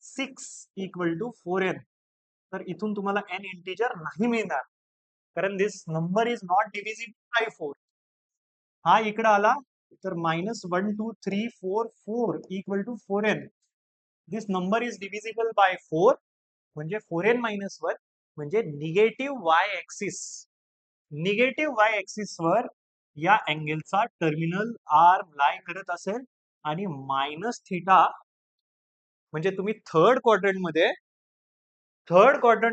6 इक्वल टू 4n. तर इथून तुम्हाला n इंटीजर नाही मिळणार, कारण this number is not divisible by 4. हा इकडे आला तर -1 2 3 4 4 equal to 4n. This number is divisible by 4, म्हणजे 4n-1 म्हणजे negative y axis. Negative y axis वर या अँगलचा टर्मिनल आर्म लाय करत असेल आणि मायनस थीटा म्हणजे तुम्ही थर्ड क्वाड्रंट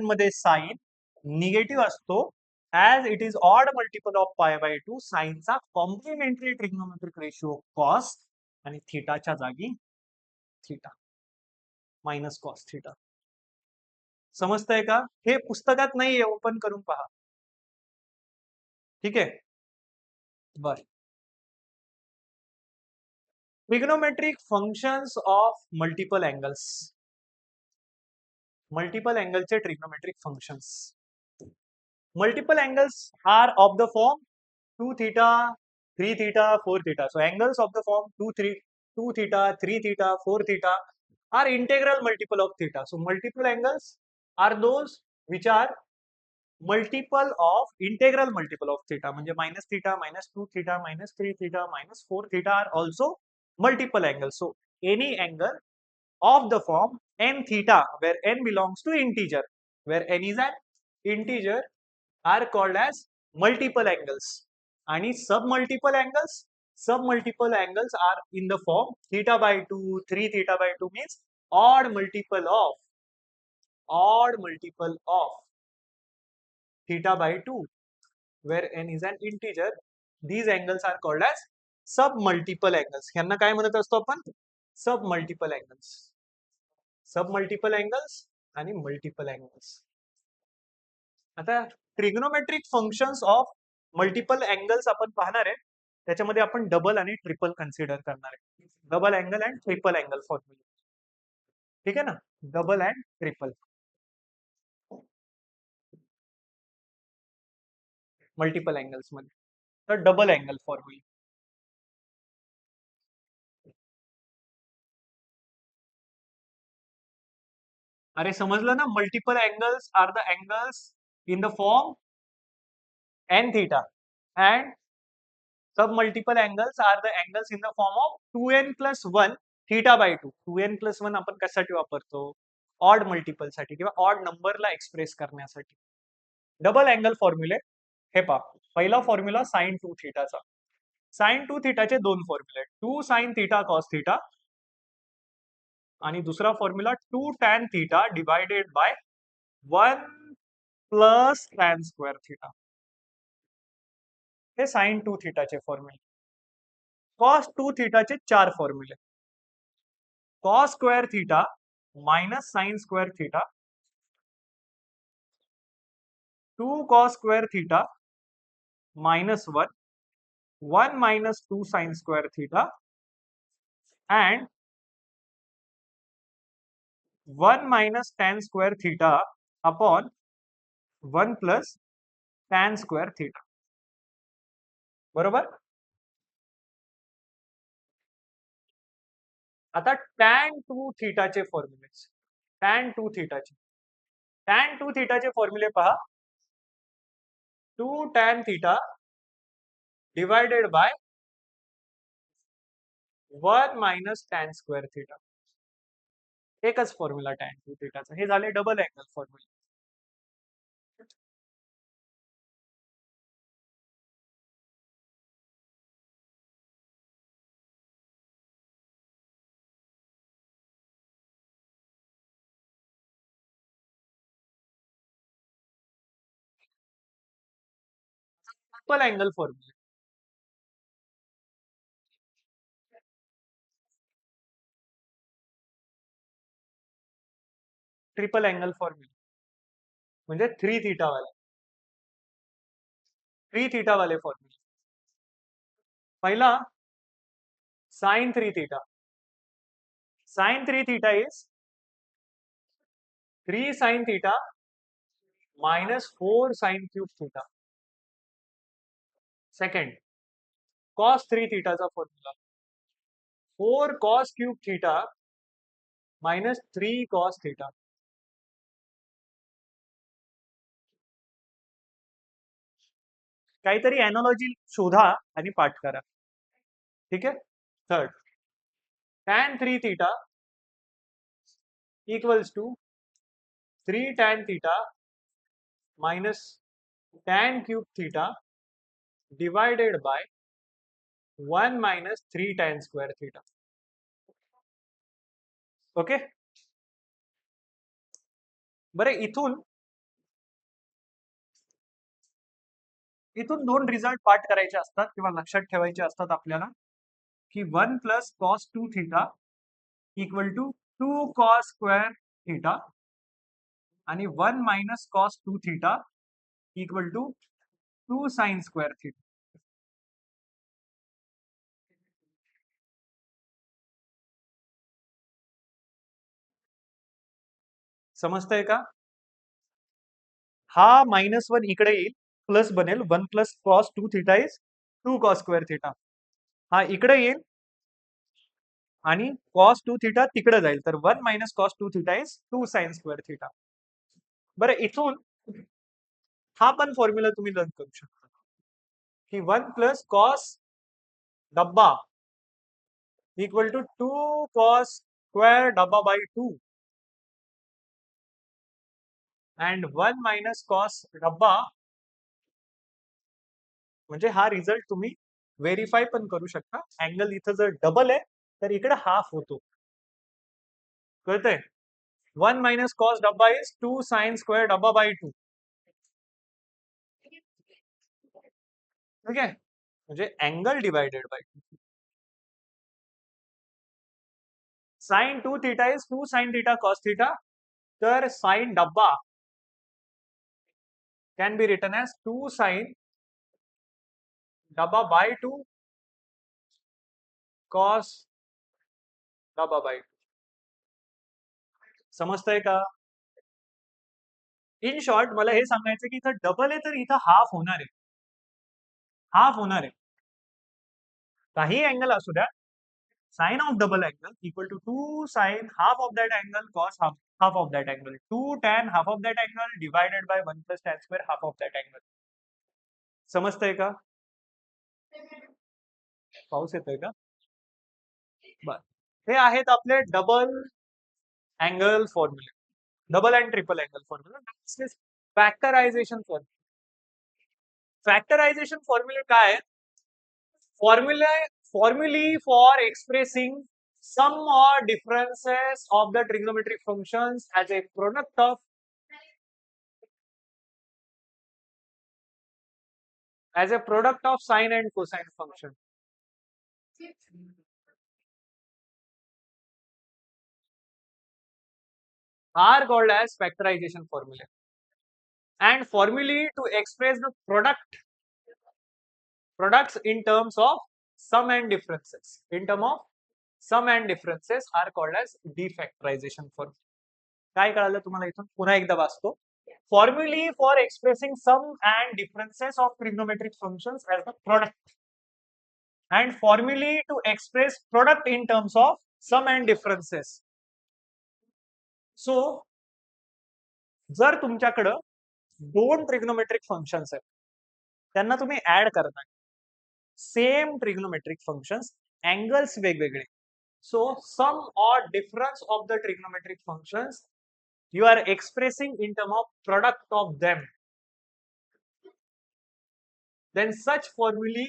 मध्ये साइन निगेटिव्ह असतो as it is odd multiple of pi by 2 साइनचा कॉम्प्लिमेंटरी ट्रिग्नोमेट्रिक रेशिओ कॉस आणि थीटाच्या जागी थीटा मायनस कॉस थीटा. समजतंय का? हे पुस्तकात नाहीये, ओपन करून पहा. ठीक आहे. बर. Trigonometric functions of multiple angles. Multiple अँगलचे trigonometric functions. Multiple angles are of the form 2 theta, 3 theta, 4 theta. So angles of the form 2 theta, 3 theta, 4 theta are integral multiple of theta. So multiple angles are those which are multiple of integral multiple of theta. म्हणजे minus theta, -2 theta, -3 theta, -4 theta are also multiple angles. So any angle of the form n theta where n belongs to integer, where n is an integer, are called as multiple angles. And submultiple angles are in the form theta by 2, 3 theta by 2 means odd multiple of theta by 2 where n is an integer. These angles are called as submultiple angles. ह्यांना काय म्हणत असतो आपण? सबमल्टिपल angles. सबमल्टिपल angles आणि multiple angles. आता trigonometric functions of multiple angles आपण पाहणार आहे. त्याच्यामध्ये आपण डबल आणि ट्रिपल कन्सिडर करणार आहे. Double angle and triple angle formula. ठीक आहे ना? Double and triple multiple angles मध्ये. तर डबल अँगल फॉर्म्युला. अरे समजलं ना? Multiple angles are the angles in the form n theta and submultiple angles are the angles in the form of 2n+1 theta by 2. 2n+1 आपण कशासाठी वापरतो? Odd multiple साठी किंवा ऑड नंबरला एक्सप्रेस करण्यासाठी. डबल अँगल फॉर्म्युले हे पहा. पहिला फॉर्म्युला साइन 2 थीटाचा. साइन 2 थीटाचे दोन फॉर्म्युले, 2 साइन थीटा कॉस थीटा आणि दुसरा formula 2 tan theta divided by 1 plus tan square theta. हे साइन 2 थीटाचे फॉर्म्युले. कॉस 2 थीटाचे चार फॉर्म्युले. Cos square theta minus sine square theta, 2 cos square theta -1, 1 minus 2 sin square theta and 1 minus tan square theta upon 1 plus tan square theta. बरोबर. आता tan 2 थीटाचे फॉर्म्युले. tan 2 थीटाचे फॉर्म्युले पहा. 2 tan theta divided by 1 minus tan square theta. एकच formula tan 2 थीटाचा. हे झाले double angle फॉर्म्युले. Triple angle formula. Triple angle formula म्हणजे 3 थीटा वाले फॉर्म्युला. पहिला sine 3 theta. Sine 3 theta is 3 sin theta minus 4 sin³ theta. Second cos 3 थीटाचा formula 4 cos³ theta minus 3 cos theta. काहीतरी एनॉलॉजी शोधा आणि पाठ करा. ठीक आहे. Third tan 3 theta equals to 3 tan theta minus tan³ theta divided by 1 minus 3 tan² theta. Okay. बरं, इथून दोन रिझल्ट पाठ करायचे असतात किंवा लक्षात ठेवायचे असतात आपल्याला, की 1 plus cos 2 theta equal to 2 cos² theta आणि 1 minus cos 2 theta equal to 2 sin² theta. समजतंय का? हा -1 इकडे येईल, प्लस बनेल 1 plus cos 2 theta is 2 cos² theta. हा इकडे येईल आणि कॉस 2 थीटा तिकडे जाईल, तर 1 मायनस कॉस 2 थीटा इज 2 sin²थीटा. बरं, इथून हा पण फॉर्म्युला तुम्ही लर्न करू शकता, की 1 प्लस कॉस डब्बा इक्वल टू 2 cos² डब्बा/2 अँड 1 मायनस कॉस डब्बा. म्हणजे हा रिझल्ट तुम्ही व्हेरीफाय पण करू शकता. अँगल इथं जर डबल आहे तर इकडे हाफ होतो. कळतंय? 1 मायनस कॉस डब्बा इज 2 sin² डब्बा/2. ठीक आहे. म्हणजे angle divided by 2. Sine 2 theta is 2 sin θ cos θ. तर साइन डब्बा can be written as 2 sin डब्बा/2 cos डब्बा/2. समजतंय का? इन शॉर्ट मला हे सांगायचं की इथं डबल आहे तर इथं हाफ होणार आहे. हाफ होणार आहे. काही अँगल असू द्या, sine of double angle equal to 2 sin half of that angle cos half of that angle 2 tan half of that angle divided by 1 plus tan² half of that angle. समजतंय का? पाऊस येतोय का? बर, हे आहेत आपले डबल अँगल फॉर्म्युले, double and triple angle formula. Factorization formula. Factorization फॉर्म्युले काय आहे? Formulae for expressing sum or differences of the trigonometric functions as a product of sine and cosine function. Are called as factorization formulae. And formulae to express the products in terms of sum and differences. In terms of sum and differences are called as defactorization formula. काय कळालं तुम्हाला इथून? पुन्हा एकदा वाचतो. Formulae for expressing sum and differences of trigonometric functions as the product, and formulae to express product in terms of sum and differences. So जर तुमच्याकडं दोन ट्रिग्नोमेट्रिक फंक्शन्स आहेत, त्यांना तुम्ही ऍड करताय, सेम ट्रिग्नोमेट्रिक फंक्शन्स, अँगल्स वेगवेगळे. So some or difference of the trigonometric functions you are expressing in terms of product of them, then such formulae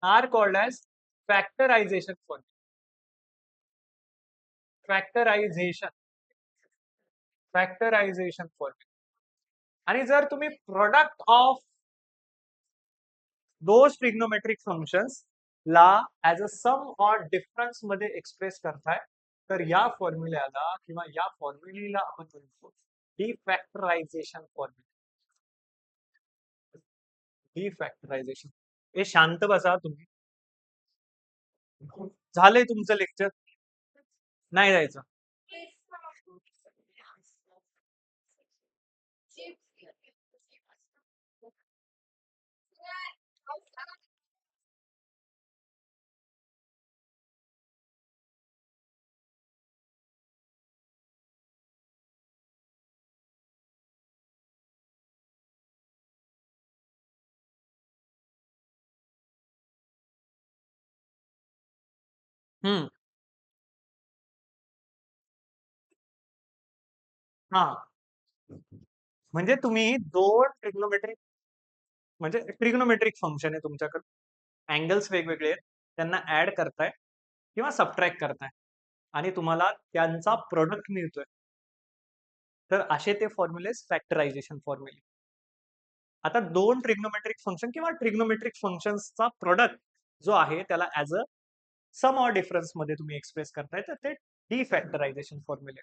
are called as factorization formula. Factorisation formula. आणि जर तुम्ही product of those trigonometric functions ला as a some or difference मध्ये express करताय, तर या फॉर्म्युल्याला किंवा या फॉर्म्युलीला आपण म्हणतो डिफॅक्टरायझेशन फॉर्म्युला. डिफॅक्टरायझेशन. हे शांत बसा तुम्ही. झालंय तुमचं लेक्चर, नाही जायचं. हम्म. हा, म्हणजे तुम्ही दोन ट्रिग्नोमेट्रिक, म्हणजे ट्रिग्नोमेट्रिक फंक्शन आहे तुमच्याकडे, अँगल्स वेगवेगळे आहेत, त्यांना ऍड करताय किंवा सबट्रॅक्ट करताय आणि तुम्हाला त्यांचा प्रोडक्ट मिळतोय, तर असे ते फॉर्म्युलेस फॅक्टरायझेशन फॉर्म्युले. आता दोन ट्रिग्नोमेट्रिक फंक्शन किंवा ट्रिग्नोमेट्रिक फंक्शन्सचा प्रोडक्ट जो आहे त्याला as a sum or difference मध्ये तुम्ही एक्सप्रेस करताय, तर ते डिफॅक्टरायझेशन फॉर्म्युले.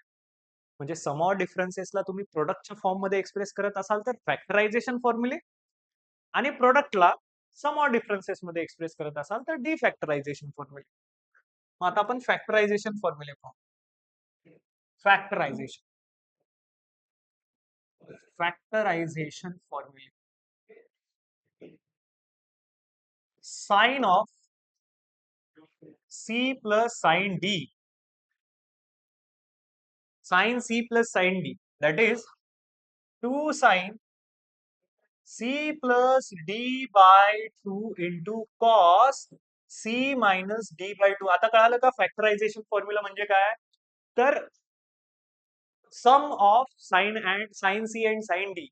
म्हणजे सम ऑर डिफरन्सेसला तुम्ही प्रोडक्टच्या फॉर्म मध्ये एक्सप्रेस करत असाल तर फॅक्टरायझेशन फॉर्म्युले, आणि प्रोडक्टला सम ऑर डिफरन्सेस मध्ये एक्सप्रेस करत असाल तर डिफॅक्टरायझेशन फॉर्म्युले. मग आता आपण फॅक्टरायझेशन फॉर्म्युले पाहू. फॅक्टरायझेशन फॅक्टरायझेशन फॉर्म्युले. Sine of c plus sin d, sin c plus sin d, that is 2 sin c plus d by 2 into cos c minus d by 2. आता कळालं का फॅक्टरायझेशन फॉर्म्युला म्हणजे काय? तर sum of sine and sine C and sine D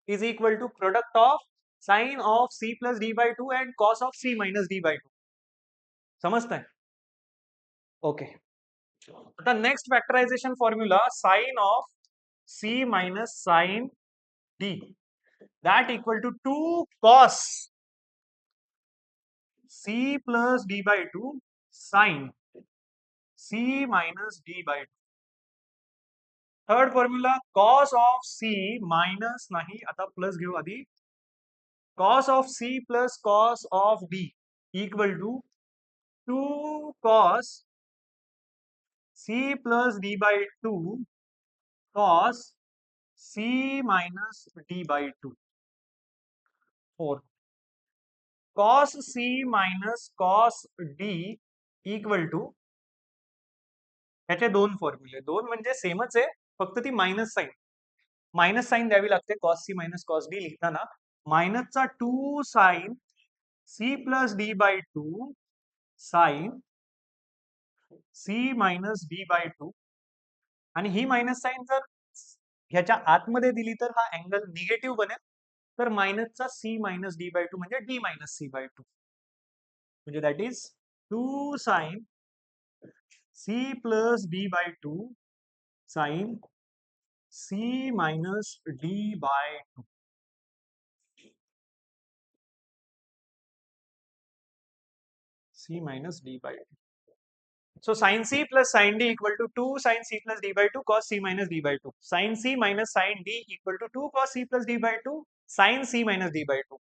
is equal to product of sine of c plus D by 2 and cos of c minus D by 2. समजताय? Okay. आता next factorization formula sine of c minus sine d that equal to 2 cos c plus d by 2 sin c minus d by 2. Third formula cos of c minus नाही, आता plus घेऊ आधी, cos of c plus cos of d equal to 2 cos c plus d by 2 cos c minus d by 2. 4 cos c minus cos d equal to, ह्याचे दोन फॉर्म्युले, दोन म्हणजे सेमच आहे, फक्त ती मायनस साइन द्यावी लागते cos c minus cos d लिहिताना. मायनसचा 2 sine C plus D by 2 sine c minus d by 2, आणि ही मायनस साइन जर ह्याच्या आतमध्ये दिली तर हा अँगल निगेटिव्ह बनेल, तर मायनसचा सी मायनस डी बाय 2 म्हणजे डी मायनस सी बाय 2, म्हणजे that is 2 sine C plus D by 2 sine c minus d by 2. C minus d by 2. So sin c plus sin d equal to 2 sin c plus d by 2 cos c minus d by 2. Sin c minus sin d equal to 2 cos c plus d by 2 sin c minus d by 2.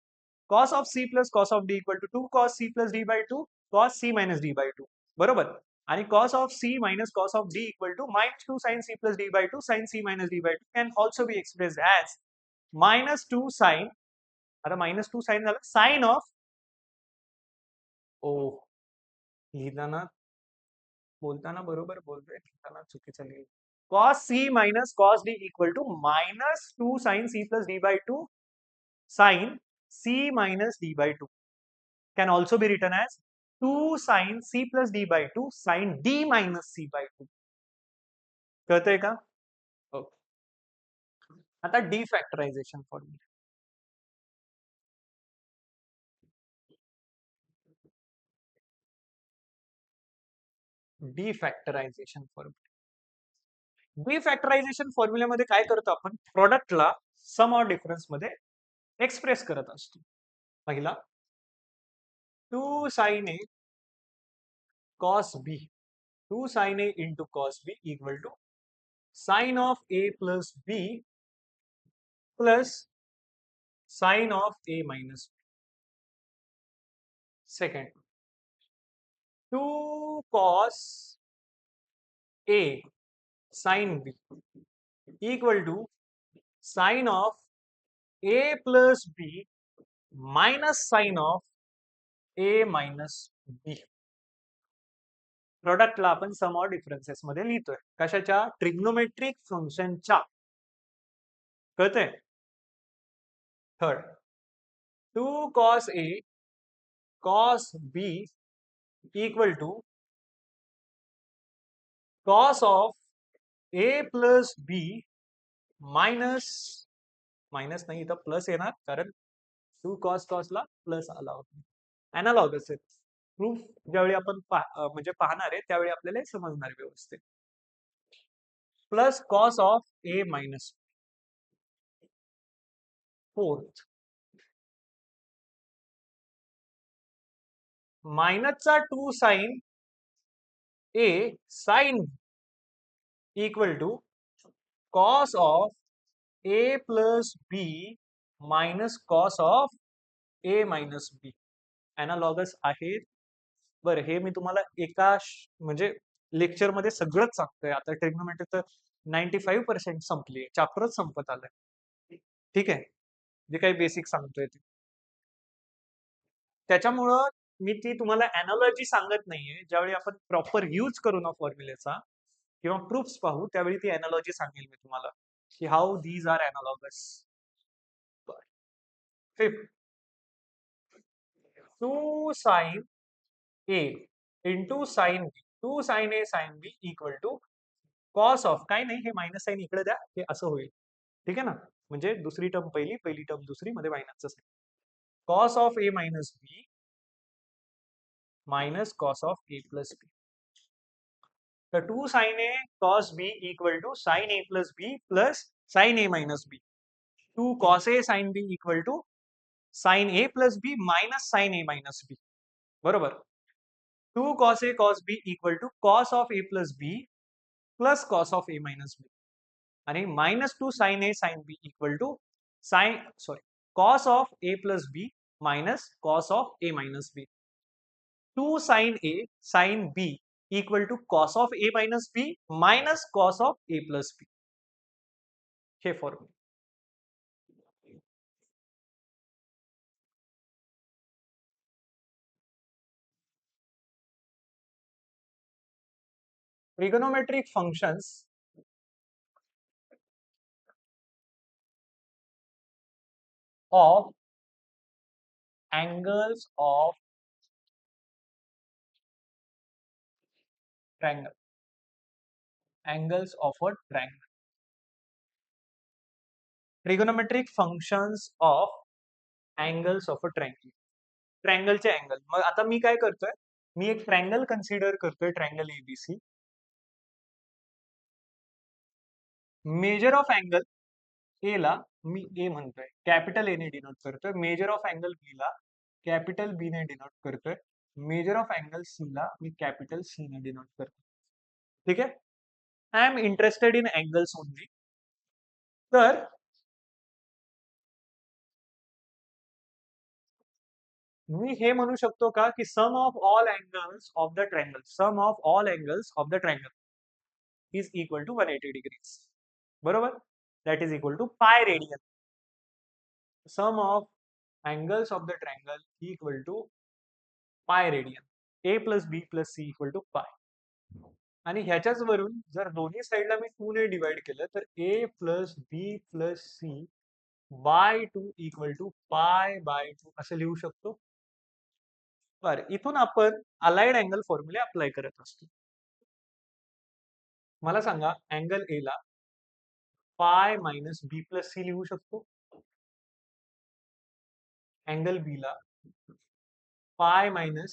Cos of c plus cos of d equal to 2 cos c plus d by 2 cos c minus d by 2. बरोबर. आणि cos of c minus cos of d equal to minus 2 sin c plus d by 2 sin c minus d by 2 can also be expressed as minus 2 sin, आता minus 2 sin झालं, sin of, ओ लिहिताना बोलताना बरोबर बोलतोय, लिहिताना चुकीचं लिहिलं. cos c minus cos d equal to minus 2 sin c plus d by 2 sin c minus d by 2 can also be written as 2 sin c plus d by 2 sin d minus c by 2. कळतंय का? Okay. आता डिफॅक्टरायझेशन formula. डिफॅक्टरायझेशन formula. डिफॅक्टरायझेशन फॉर्म्युल्यामध्ये काय करतो आपण, प्रोडक्टला सम or difference मध्ये express करत असतो. पहिला 2 sin A cos B, 2 sin A into cos B equal to sin of A plus B plus sin of A minus B. Second, 2 cos A sin B equal to sin of A plus B minus sin of A minus B. प्रोडक्टला आपण सम or differences मध्ये लिहितोय कशाच्या trigonometric फंक्शनच्या कळतंय. Third, 2 cos A cos B equal to cos of A plus B minus minus नाही इथं plus येणार कारण 2 cos cos ला प्लस आला होता. अनालॉगस आहे. प्रूफ ज्यावेळी आपण म्हणजे पाहणार आहे त्यावेळी आपल्याला हे समजणार व्यवस्थित. Plus cos of A minus. Fourth, मायनसचा 2 sine A sine equal to cos of A plus B minus cos of A minus B. Analogous आहेत. बरं, हे मी तुम्हाला एका म्हणजे लेक्चर मध्ये सगळंच सांगतोय. आता ट्रिग्नोमेट्री तर 95% संपली, चॅप्टरच संपत आलंय. ठीक आहे, जे काही बेसिक सांगतोय ते त्याच्यामुळं मी ती तुम्हाला अनालॉजी सांगत नाहीये. ज्यावेळी आपण प्रॉपर यूज करू ना फॉर्म्युलेचा किंवा प्रूफ्स पाहू त्यावेळी ती अनालॉजी सांगेल मी तुम्हाला की how these are analogous. Fifth, 2 sin A into sine B, 2 sin A sin B equal to cos of काय नाही, हे मायनस साइन इकडे द्या, हे असं होईल. ठीक आहे ना, म्हणजे दुसरी टर्म पहिली, पहिली टर्म दुसरी, मध्ये मायनसचं sine. Cos of A minus B minus cos of A plus B. तर 2 sin A cos B equal to sin A plus B plus sin A minus B. 2 cos A sin B equal to sin A plus B minus sin A minus B. बरोबर. 2 cos A cos B equal to cos of A plus B plus cos of A minus B. आणि minus 2 sin A sin B equal to cos of A plus B minus cos of A minus B. 2 sin A sin B equal to cos of A minus B minus cos of A plus B. हे फॉर्म्युला. Trigonometric functions of angles of triangle, angles of a triangle. Trigonometric functions of angles of a triangle. ट्रायंगलचे angle. मग आता मी काय करतोय, मी एक ट्रायंगल कन्सिडर करतोय, triangle ABC. Measure of angle A ला मी ए म्हणतोय, कॅपिटल ए ने डिनोट करतोय. मेजर ऑफ अँगल बी ला कॅपिटल बी ने डिनोट करतोय. मेजर ऑफ अँगल सी ला मी कॅपिटल सी ने डिनोट करतोय. ठीक आहे. I am interested in angles only. तर मी हे म्हणू शकतो का की sum of all angles of the triangle, sum of all angles of the triangle is equal to 180 degrees. बरोबर. That is equal to pi radian. Sum of angles of the triangle equal to pi radian. A plus B plus C equal to pi. आणि ह्याच्याच वरून जर दोन्ही साईडला मी 2 ने divide केलं तर A plus B plus C by 2 equal to pi by 2 असं लिहू शकतो. बरं, इथून आपण अलाइड अँगल फॉर्म्युले अप्लाय करत असतो. मला सांगा, अँगल ए ला पाय मायनस बी प्लस सी लिहू शकतो. अँगल बी ला पाय मायनस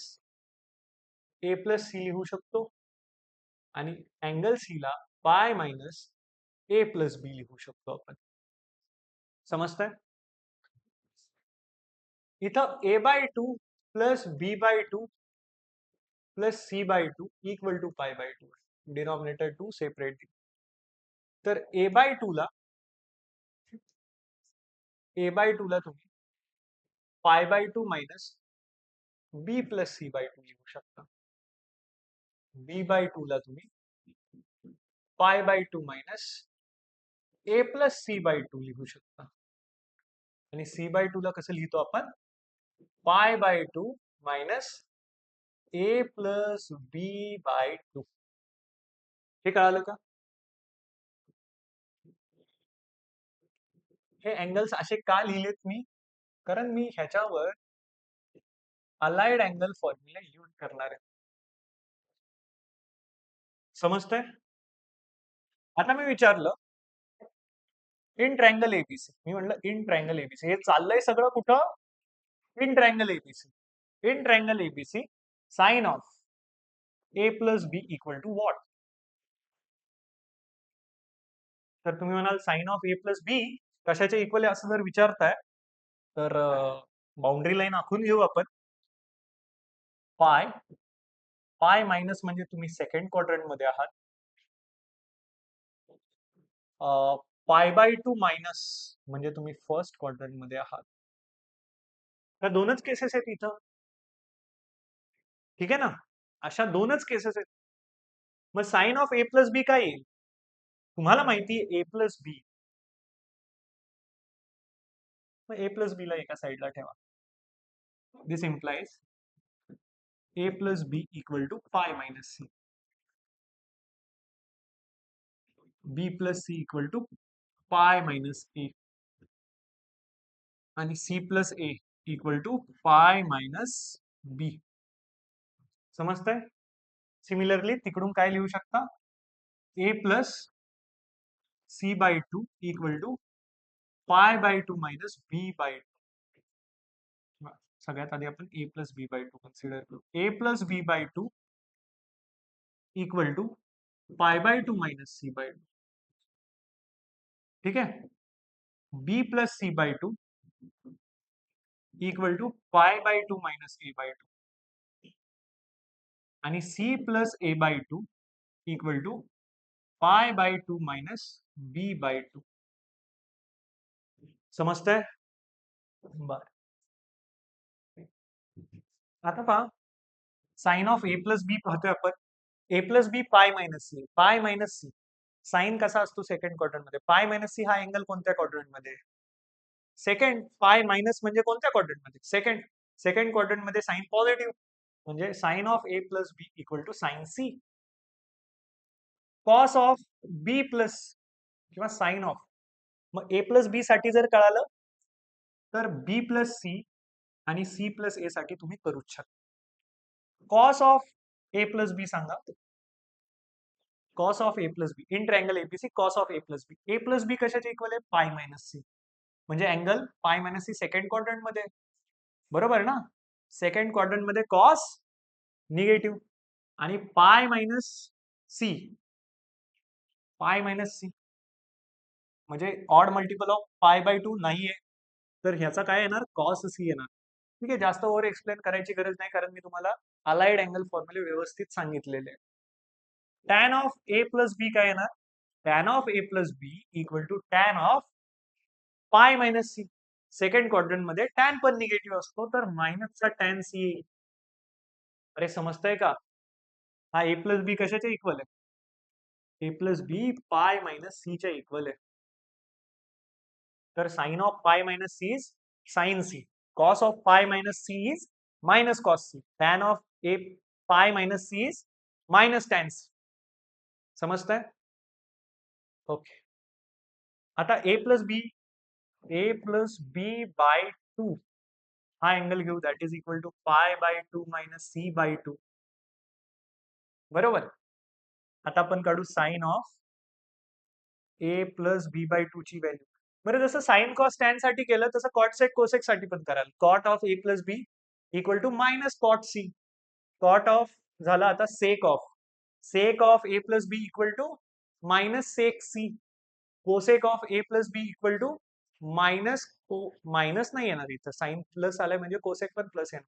ए प्लस सी लिहू शकतो. आणि अँगल सी ला पाय मायनस ए प्लस बी लिहू शकतो आपण. समजतंय? इथं A by 2 plus B by two plus C by two equal to pi by two. Denominator two separate. तर ए बाय टू ला तुम्ही pi by two minus B plus C by two लिहू शकता. बी बाय टू ला तुम्ही pi by two minus A plus C by two लिहू शकता. आणि सी बाय टू ला कसं लिहितो आपण? Pi by two minus A plus B by two. हे कळालं का? हे अँगल्स असे का लिहिलेत मी? कारण मी ह्याच्यावर अलाइड अँगल फॉर्म्युला यूज करणार आहे. समजतंय? आता मी विचारलं इन ट्रायंगल एबीसी. मी म्हणलं इन ट्रायंगल एबीसी. हे चाललंय सगळं कुठं? In triangle ABC. In triangle ABC sine of A plus B equal to what? तर तुम्ही म्हणाल sine of A plus b कशाच्या इक्वल आहे असं जर विचारताय तर बाउंड्री लाईन आखून घेऊ आपण. पाय पाय मायनस म्हणजे तुम्ही सेकंड क्वाड्रंट मध्ये आहात. पाय बाय टू मायनस म्हणजे तुम्ही फर्स्ट क्वाड्रंट मध्ये आहात. तर दोनच केसेस आहेत इथं. ठीक आहे ना? अशा दोनच केसेस आहेत. मग sine of A plus b काय येईल? तुम्हाला माहिती आहे ए प्लस बी. मग ए प्लस बी ला एका साइडला ठेवा. This implies A plus B equal to pi minus C. B plus C equal to pi minus A आणि C plus A equal to pi minus B. समजतंय? सिमिलरली तिकडून काय लिहू शकता? A plus C by two equal to pi by two minus B by two. सगळ्यात आधी आपण A plus B by two consider करू. A plus B by two equal to pi by two minus C by two. ठीक आहे. B plus C by two equal to pi by two minus A by two आणि C plus A by two equal to pi by two minus B by two. समजतंय? बर. आता पहा sine of A plus B पाहतोय आपण. A plus B pi minus C. Pi minus C sine कसा असतो second quadrant मध्ये? Pi minus C हा अँगल कोणत्या क्वाड्रंट मध्ये? सेकंड. पाय मायनस म्हणजे कोणत्या क्वाड्रंट मध्ये? सेकंड. सेकंड क्वाड्रंट मध्ये साइन पॉझिटिव्ह म्हणजे sine of A plus B equal to sine C. Cos of B plus किंवा साइन ऑफ. मग ए प्लस बी साठी जर कळालं तर बी प्लस सी आणि सी प्लस ए साठी तुम्ही करूच शकता. Cos of A plus b सांगा. Cos of A plus b in triangle ABC cos of A plus B. A plus बी कशाचे इक्वल आहे? Pi minus C. म्हणजे angle pi minus C second quadrant मध्ये. बरोबर ना? सेकंड क्वाड्रंट मध्ये cos negative आणि pi minus C. Pi minus C म्हणजे odd multiple of pi by two नाहीये. तर ह्याचा काय येणार? कॉस सी येणार. ठीक आहे. जास्त ओव्हर एक्सप्लेन करायची गरज नाही कारण मी तुम्हाला अलाइड अँगल फॉर्म्युले व्यवस्थित सांगितलेले. Tan of A plus b काय येणार? Tan of A plus B equal to tan of pi minus C. Second quadrant मध्ये टॅन पण निगेटिव्ह असतो तर मायनसचा टॅन सी येईल. अरे समजतंय का? हा ए प्लस बी कशाच्या इक्वल आहे? ए plus B pi minus C च्या इक्वल आहे. तर sine of pi minus c is sine C. Cos of pi minus c is minus cos C. Tan of a pi minus c is minus tan c. समजतंय? Okay. आता a plus B by two हा angle घेऊ. That is equal to pi by two minus C by two. बरोबर. आता आपण काढू sine of A plus B by two ची value. बरं जसं साइन कॉस टॅन साठी केलं तसं कॉट सेक कोसेक साठी पण कराल. Cot of A plus B equal to minus cot c. Cot of झाला आता sec of. Sec of A plus B equal to minus sec c. Cosec of A plus B equal to minus minus नाही येणार इथं. Sign plus आलाय म्हणजे cosec पण plus येणार.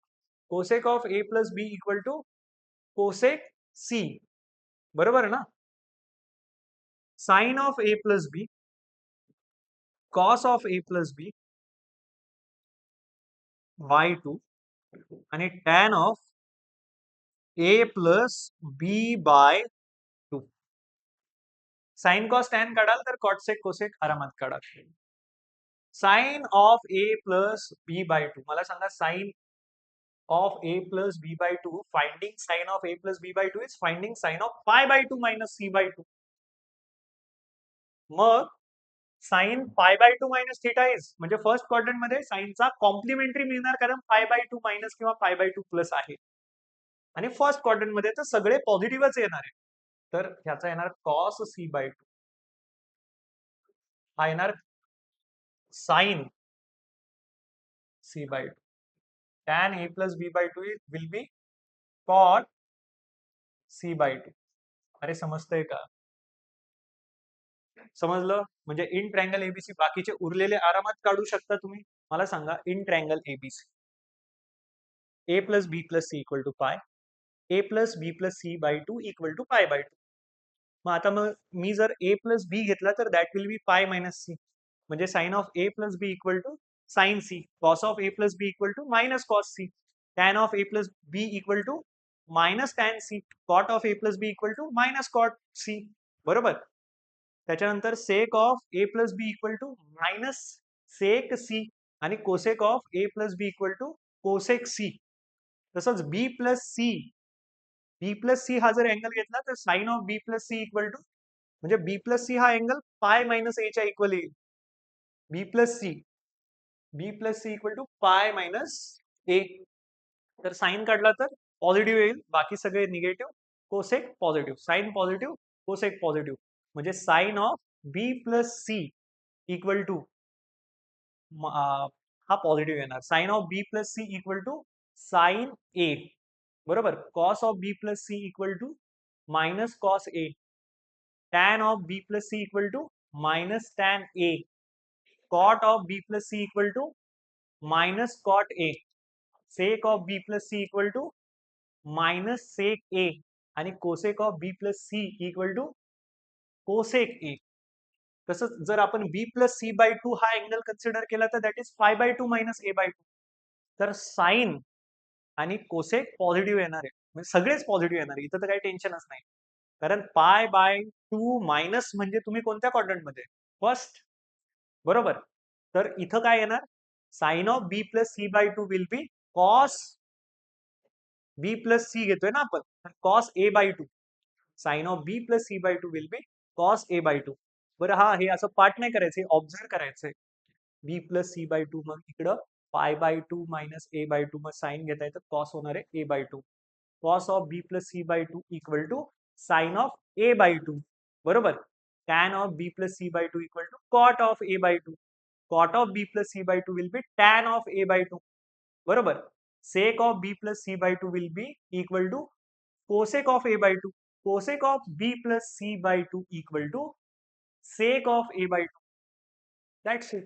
Cosec of A plus B equal to cosec C, बरोबर ना. Sine of A plus B, cos of A plus B by 2 आणि tan of A plus B by 2. Sine cos tan काढाल तर cot sec cosec आरामात काढाल. Sine of A plus B by 2, मला सांगा sine of a plus b by 2, finding sine of a plus b by 2 is finding sine of pi by 2 minus c by 2. मग sine pi by 2 minus theta is, म्हणजे first quadrant मध्ये साइनचा complementary मिळणार, कारण पाय by 2 minus किंवा पाय by 2 plus आहे. आणि फर्स्ट क्वाड्रंट मध्ये तर सगळे पॉझिटिव्हच येणार आहे. तर ह्याचा येणार कॉस सी बाय 2, हा येणार sine c by 2. tan a plus b by 2 will be cot c by 2. अरे समजतंय का? समजलं? म्हणजे इन ट्रायंगल एबीसी बाकीचे उरलेले आरामात काढू शकता तुम्ही. मला सांगा in triangle ABC A plus B plus C equal to pi, A plus B plus C by 2 equal to pi by 2. मग आता मग मी जर ए प्लस बी घेतला तर that will be pi minus C, म्हणजे sine of A plus B equal to sine C, cos of A plus B equal to minus cos C, tan of A plus B equal to minus tan C, cot of A plus B equal to minus cot C, बरोबर. त्याच्यानंतर sec of A plus B equal to minus sec C आणि cosec of A plus B equal to cosec C. तसंच बी plus C हा जर angle घेतला तर sine of B plus C equal to, म्हणजे B plus C हा angle pi minus A च्या equal येईल. B plus C equal to pi minus A. तर साइन काढला तर पॉझिटिव्ह येईल, बाकी सगळे negative. Cosec positive, sine positive, cosec positive, म्हणजे sine of B plus C equal to हा पॉझिटिव्ह येणार. Sine of B plus C equal to sine A, बरोबर. Cos of B plus C equal to minus cos A, tan of B plus C equal to minus tan A, cot of B plus C equal to minus cot A, sec of B plus C equal to minus sec A आणि cosec of B plus C equal to cosec A. तसंच जर आपण बी plus C by 2 हा angle consider केला तर that is pi by 2 minus A by 2. तर sign आणि cosec positive येणार आहे, म्हणजे सगळेच पॉझिटिव्ह येणार आहे. इथं तर काही टेन्शनच नाही, कारण पाय बाय 2 मायनस म्हणजे तुम्ही कोणत्या क्वाड्रंट मध्ये, फर्स्ट, बरोबर. तर इथं काय येणार, sine of B plus C by 2 will be cos B plus c घेतोय ना आपण, cos a by 2. Sine of B plus C by 2 will be cos a by 2. बरं, हा हे असं पाठ नाही करायचंय, ऑब्झर्व करायचंय. बी प्लस सी बाय 2, मग इकडं पाय बाय 2 मायनस ए बाय 2, मग साइन घेता येतं, कॉस होणार आहे A by 2. Cos of B plus C by 2 equal to sine of A by 2, बरोबर. Tan of B plus C by 2 equal to cot of A by 2. Cot of B plus C by 2 will be tan of A by 2, बरोबर. Sec of B plus C by 2 will be equal to cosec of A by 2. Cosec of B plus C by 2 equal to sec of a by 2. That's it.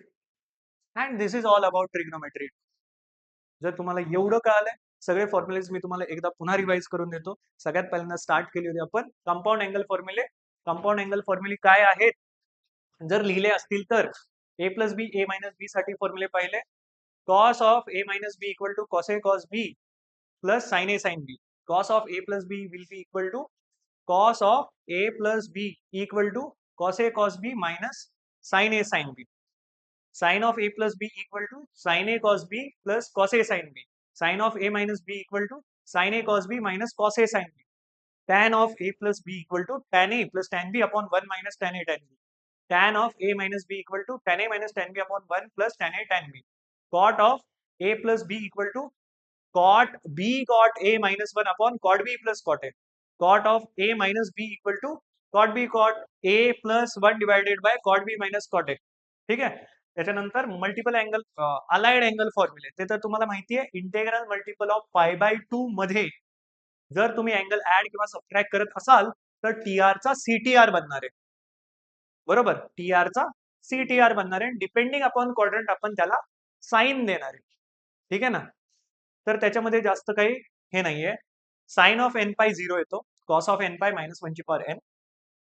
And this is all about trigonometry. जर तुम्हाला एवढं कळालंय, सगळे formulas मी तुम्हाला एकदा पुन्हा revise करून देतो. सगळ्यात पहिल्यांदा स्टार्ट केली होती आपण कंपाऊंड अँगल फॉर्म्युले. कंपाऊंड अँगल फॉर्म्युले काय आहेत जर लिहिले असतील तर, A plus B, A minus बी साठी फॉर्म्युले पाहिले. Cos of A minus B equal to cos a cos B plus sine A sine B. Cos of A plus b will be equal to cos of a plus b equal to cos a cos b minus sin a sin b. Sin of a plus b equal to sin a cos b plus cos a sin b. Sin of a minus b equal to sin a cos b minus cos a sin b. Tan of a plus b equal to tan a plus tan b upon 1 minus tan a tan b. Tan of a minus b equal to tan a minus tan b upon 1 plus tan a tan b. Cot of a plus b equal to cot b cot a minus 1 upon cot b plus cot a. Cot of a minus b equal to cot b cot a plus 1 divided by cot b minus cot a. ठीक आहे. त्याच्यानंतर multiple angle allied angle फॉर्म्युले, ते तर तुम्हाला माहिती आहे. Integral multiple of pi by 2 मध्ये जर तुम्ही अँगल ऍड किंवा सबट्रॅक्ट करत असाल तर टीआर चा सीटीआर बनणार आहे, बरोबर. टीआर चा सीटीआर बनणार आहे. डिपेंडिंग अपॉन क्वाड्रंट आपण त्याला साइन देणार आहे, ठीक आहे ना. तर त्याच्यामध्ये जास्त काही हे नाहीये. साइन ऑफ एन पाय 0 येतो, cos of n pi minus 1 ची पॉवर एन.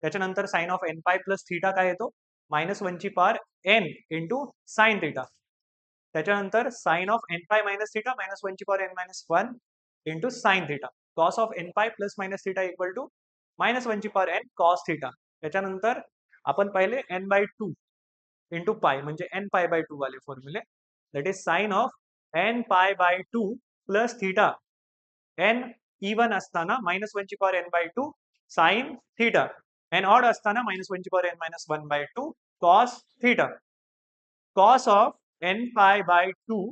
त्याच्यानंतर sine of n pi plus theta काय येतो, मायनस 1 ची power N into sine theta. त्याच्यानंतर sine of n pi minus theta minus 1 ची power n minus 1 into sine theta. Cos of n pi plus minus theta equal to minus 1 ची power N cos theta. त्याच्यानंतर आपण पाहिले N by 2 into pi म्हणजे N pi by 2 वाले फॉर्म्युले. That is sine of n pi by 2 plus theta n even असताना minus 1 ची power n by 2 sine theta. N odd असताना मायनस 1 ची power n minus 1 by 2 cos theta. Cos of n pi by 2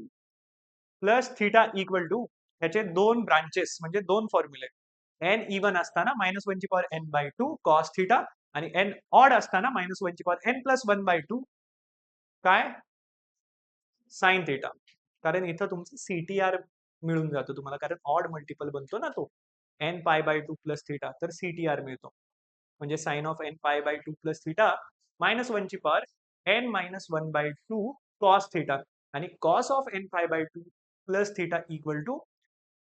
plus theta equal to ह्याचे दोन branches म्हणजे दोन फॉर्म्युले. N even असताना मायनस 1 ची power n by 2 cos theta आणि एन ऑड असताना मायनस 1 ची पॉवर एन प्लस 1 बाय 2 काय साइन थीटा. कारण इथं तुमचं सीटीआर मिळून जातो तुम्हाला, कारण ऑड मल्टिपल बनतो ना तो n pi by 2 plus theta, तर सीटीआर मिळतो. म्हणजे sine of n pi by 2 plus theta minus 1 ची power n minus 1 by 2 cos theta आणि cos of n pi by 2 plus theta equal to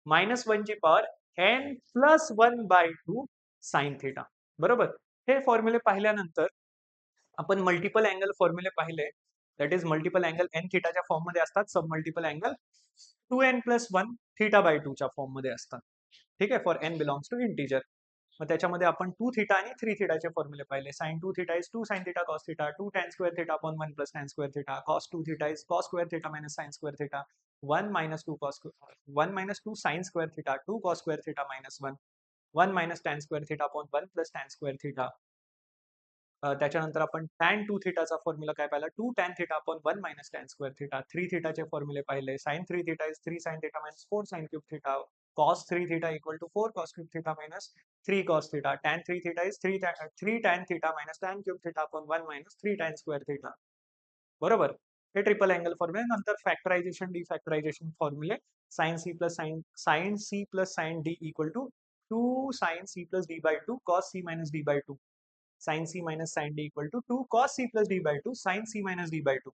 minus 1 ची power n plus 1 by 2 sine theta. बरोबर. हे फॉर्म्युले पाहिल्यानंतर आपण मल्टिपल अँगल फॉर्म्युले पाहिले. That is multiple angle n थीटाच्या फॉर्म मध्ये असतात, sub multiple angle 2n plus 1 theta by 2 च्या फॉर्म मध्ये असतात. ठीक आहे, for n belongs to integer. मग त्याच्यामध्ये आपण 2 थीटा आणि 3 थीटाचे फॉर्म्युले पाहिले. Sine 2 theta is 2 sine theta cos theta, 2 tan square theta upon 1 plus tan square theta, cos 2 theta is cos square theta minus sin square theta, 1 minus 2 cos 1 minus 2 sin square theta, 2 cos square theta minus 1, 1 minus tan square theta upon 1 plus tan square theta. त्याच्यानंतर आपण tan 2 थीटाचा formula काय पाहिला, 2 tan theta upon 1 minus tan square theta. 3 थीटाचे फॉर्म्युले पाहिले. sin 3 theta is 3 sin theta minus 4 sin cube theta, cos 3 theta equal to 4 cos cube theta minus 3 cos theta, tan 3 theta is 3 tan theta minus tan cube theta upon 1 minus 3 tan square theta. बरोबर. हे triple angle फॉर्म्युले. नंतर factorization defactorization फॉर्म्युले. Sine C plus sign d equal to 2 sine C plus D by 2 cos c minus d by 2. sin c minus sin d equal to 2 cos c plus d by 2 sin c minus d by 2.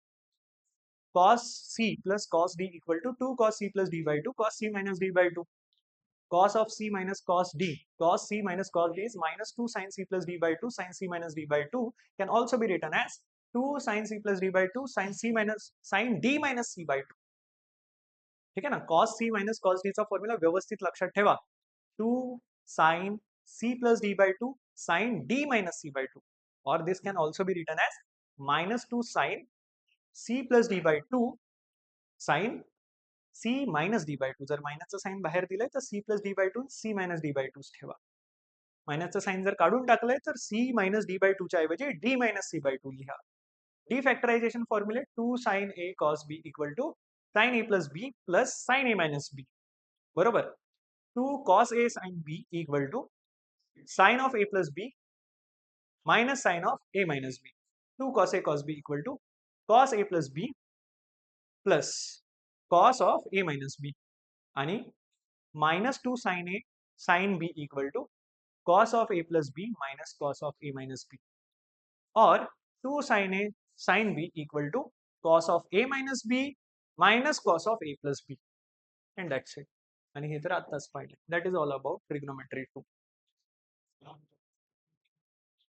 cos c plus cos d equal to 2 cos c plus d by 2 cos c minus d by 2. cos of c minus cos d, cos c minus cos d is minus 2 sin c plus d by 2 sin c minus d by 2 can also be written as 2 sin c plus d by 2 sin c minus sin d minus c by 2. ठीक है ना. cos c minus cos d चा formula व्यवस्थित लक्षात ठेवा. 2 sin c plus d by 2 sin d minus c by 2, or this can also be written as minus 2 sin c plus d by 2 sin c minus d by 2. जर मायनसचं sign बाहेर दिलंय तर c plus d by 2 c minus d by 2 ठेवा. मायनसचं sign जर काढून टाकलंय तर c minus d by 2 च्या ऐवजी d minus c by 2 लिहा. डिफॅक्टरायझेशन फॉर्म्युले 2 sin a cos b equal to sin a plus b plus sin a minus b. बरोबर. 2 cos a sin b equal to sin of a plus b minus sin of a minus b. 2 cos a cos b equal to cos a plus b plus cos of a minus b. आणि minus 2 sin a sin b equal to cos of a plus b minus cos of a minus b. or 2 sin a sin b equal to cos of a minus b minus cos of a plus b. And that's it. आणि हे तर आत्ताच पाहिलं. That is all about trigonometry 2.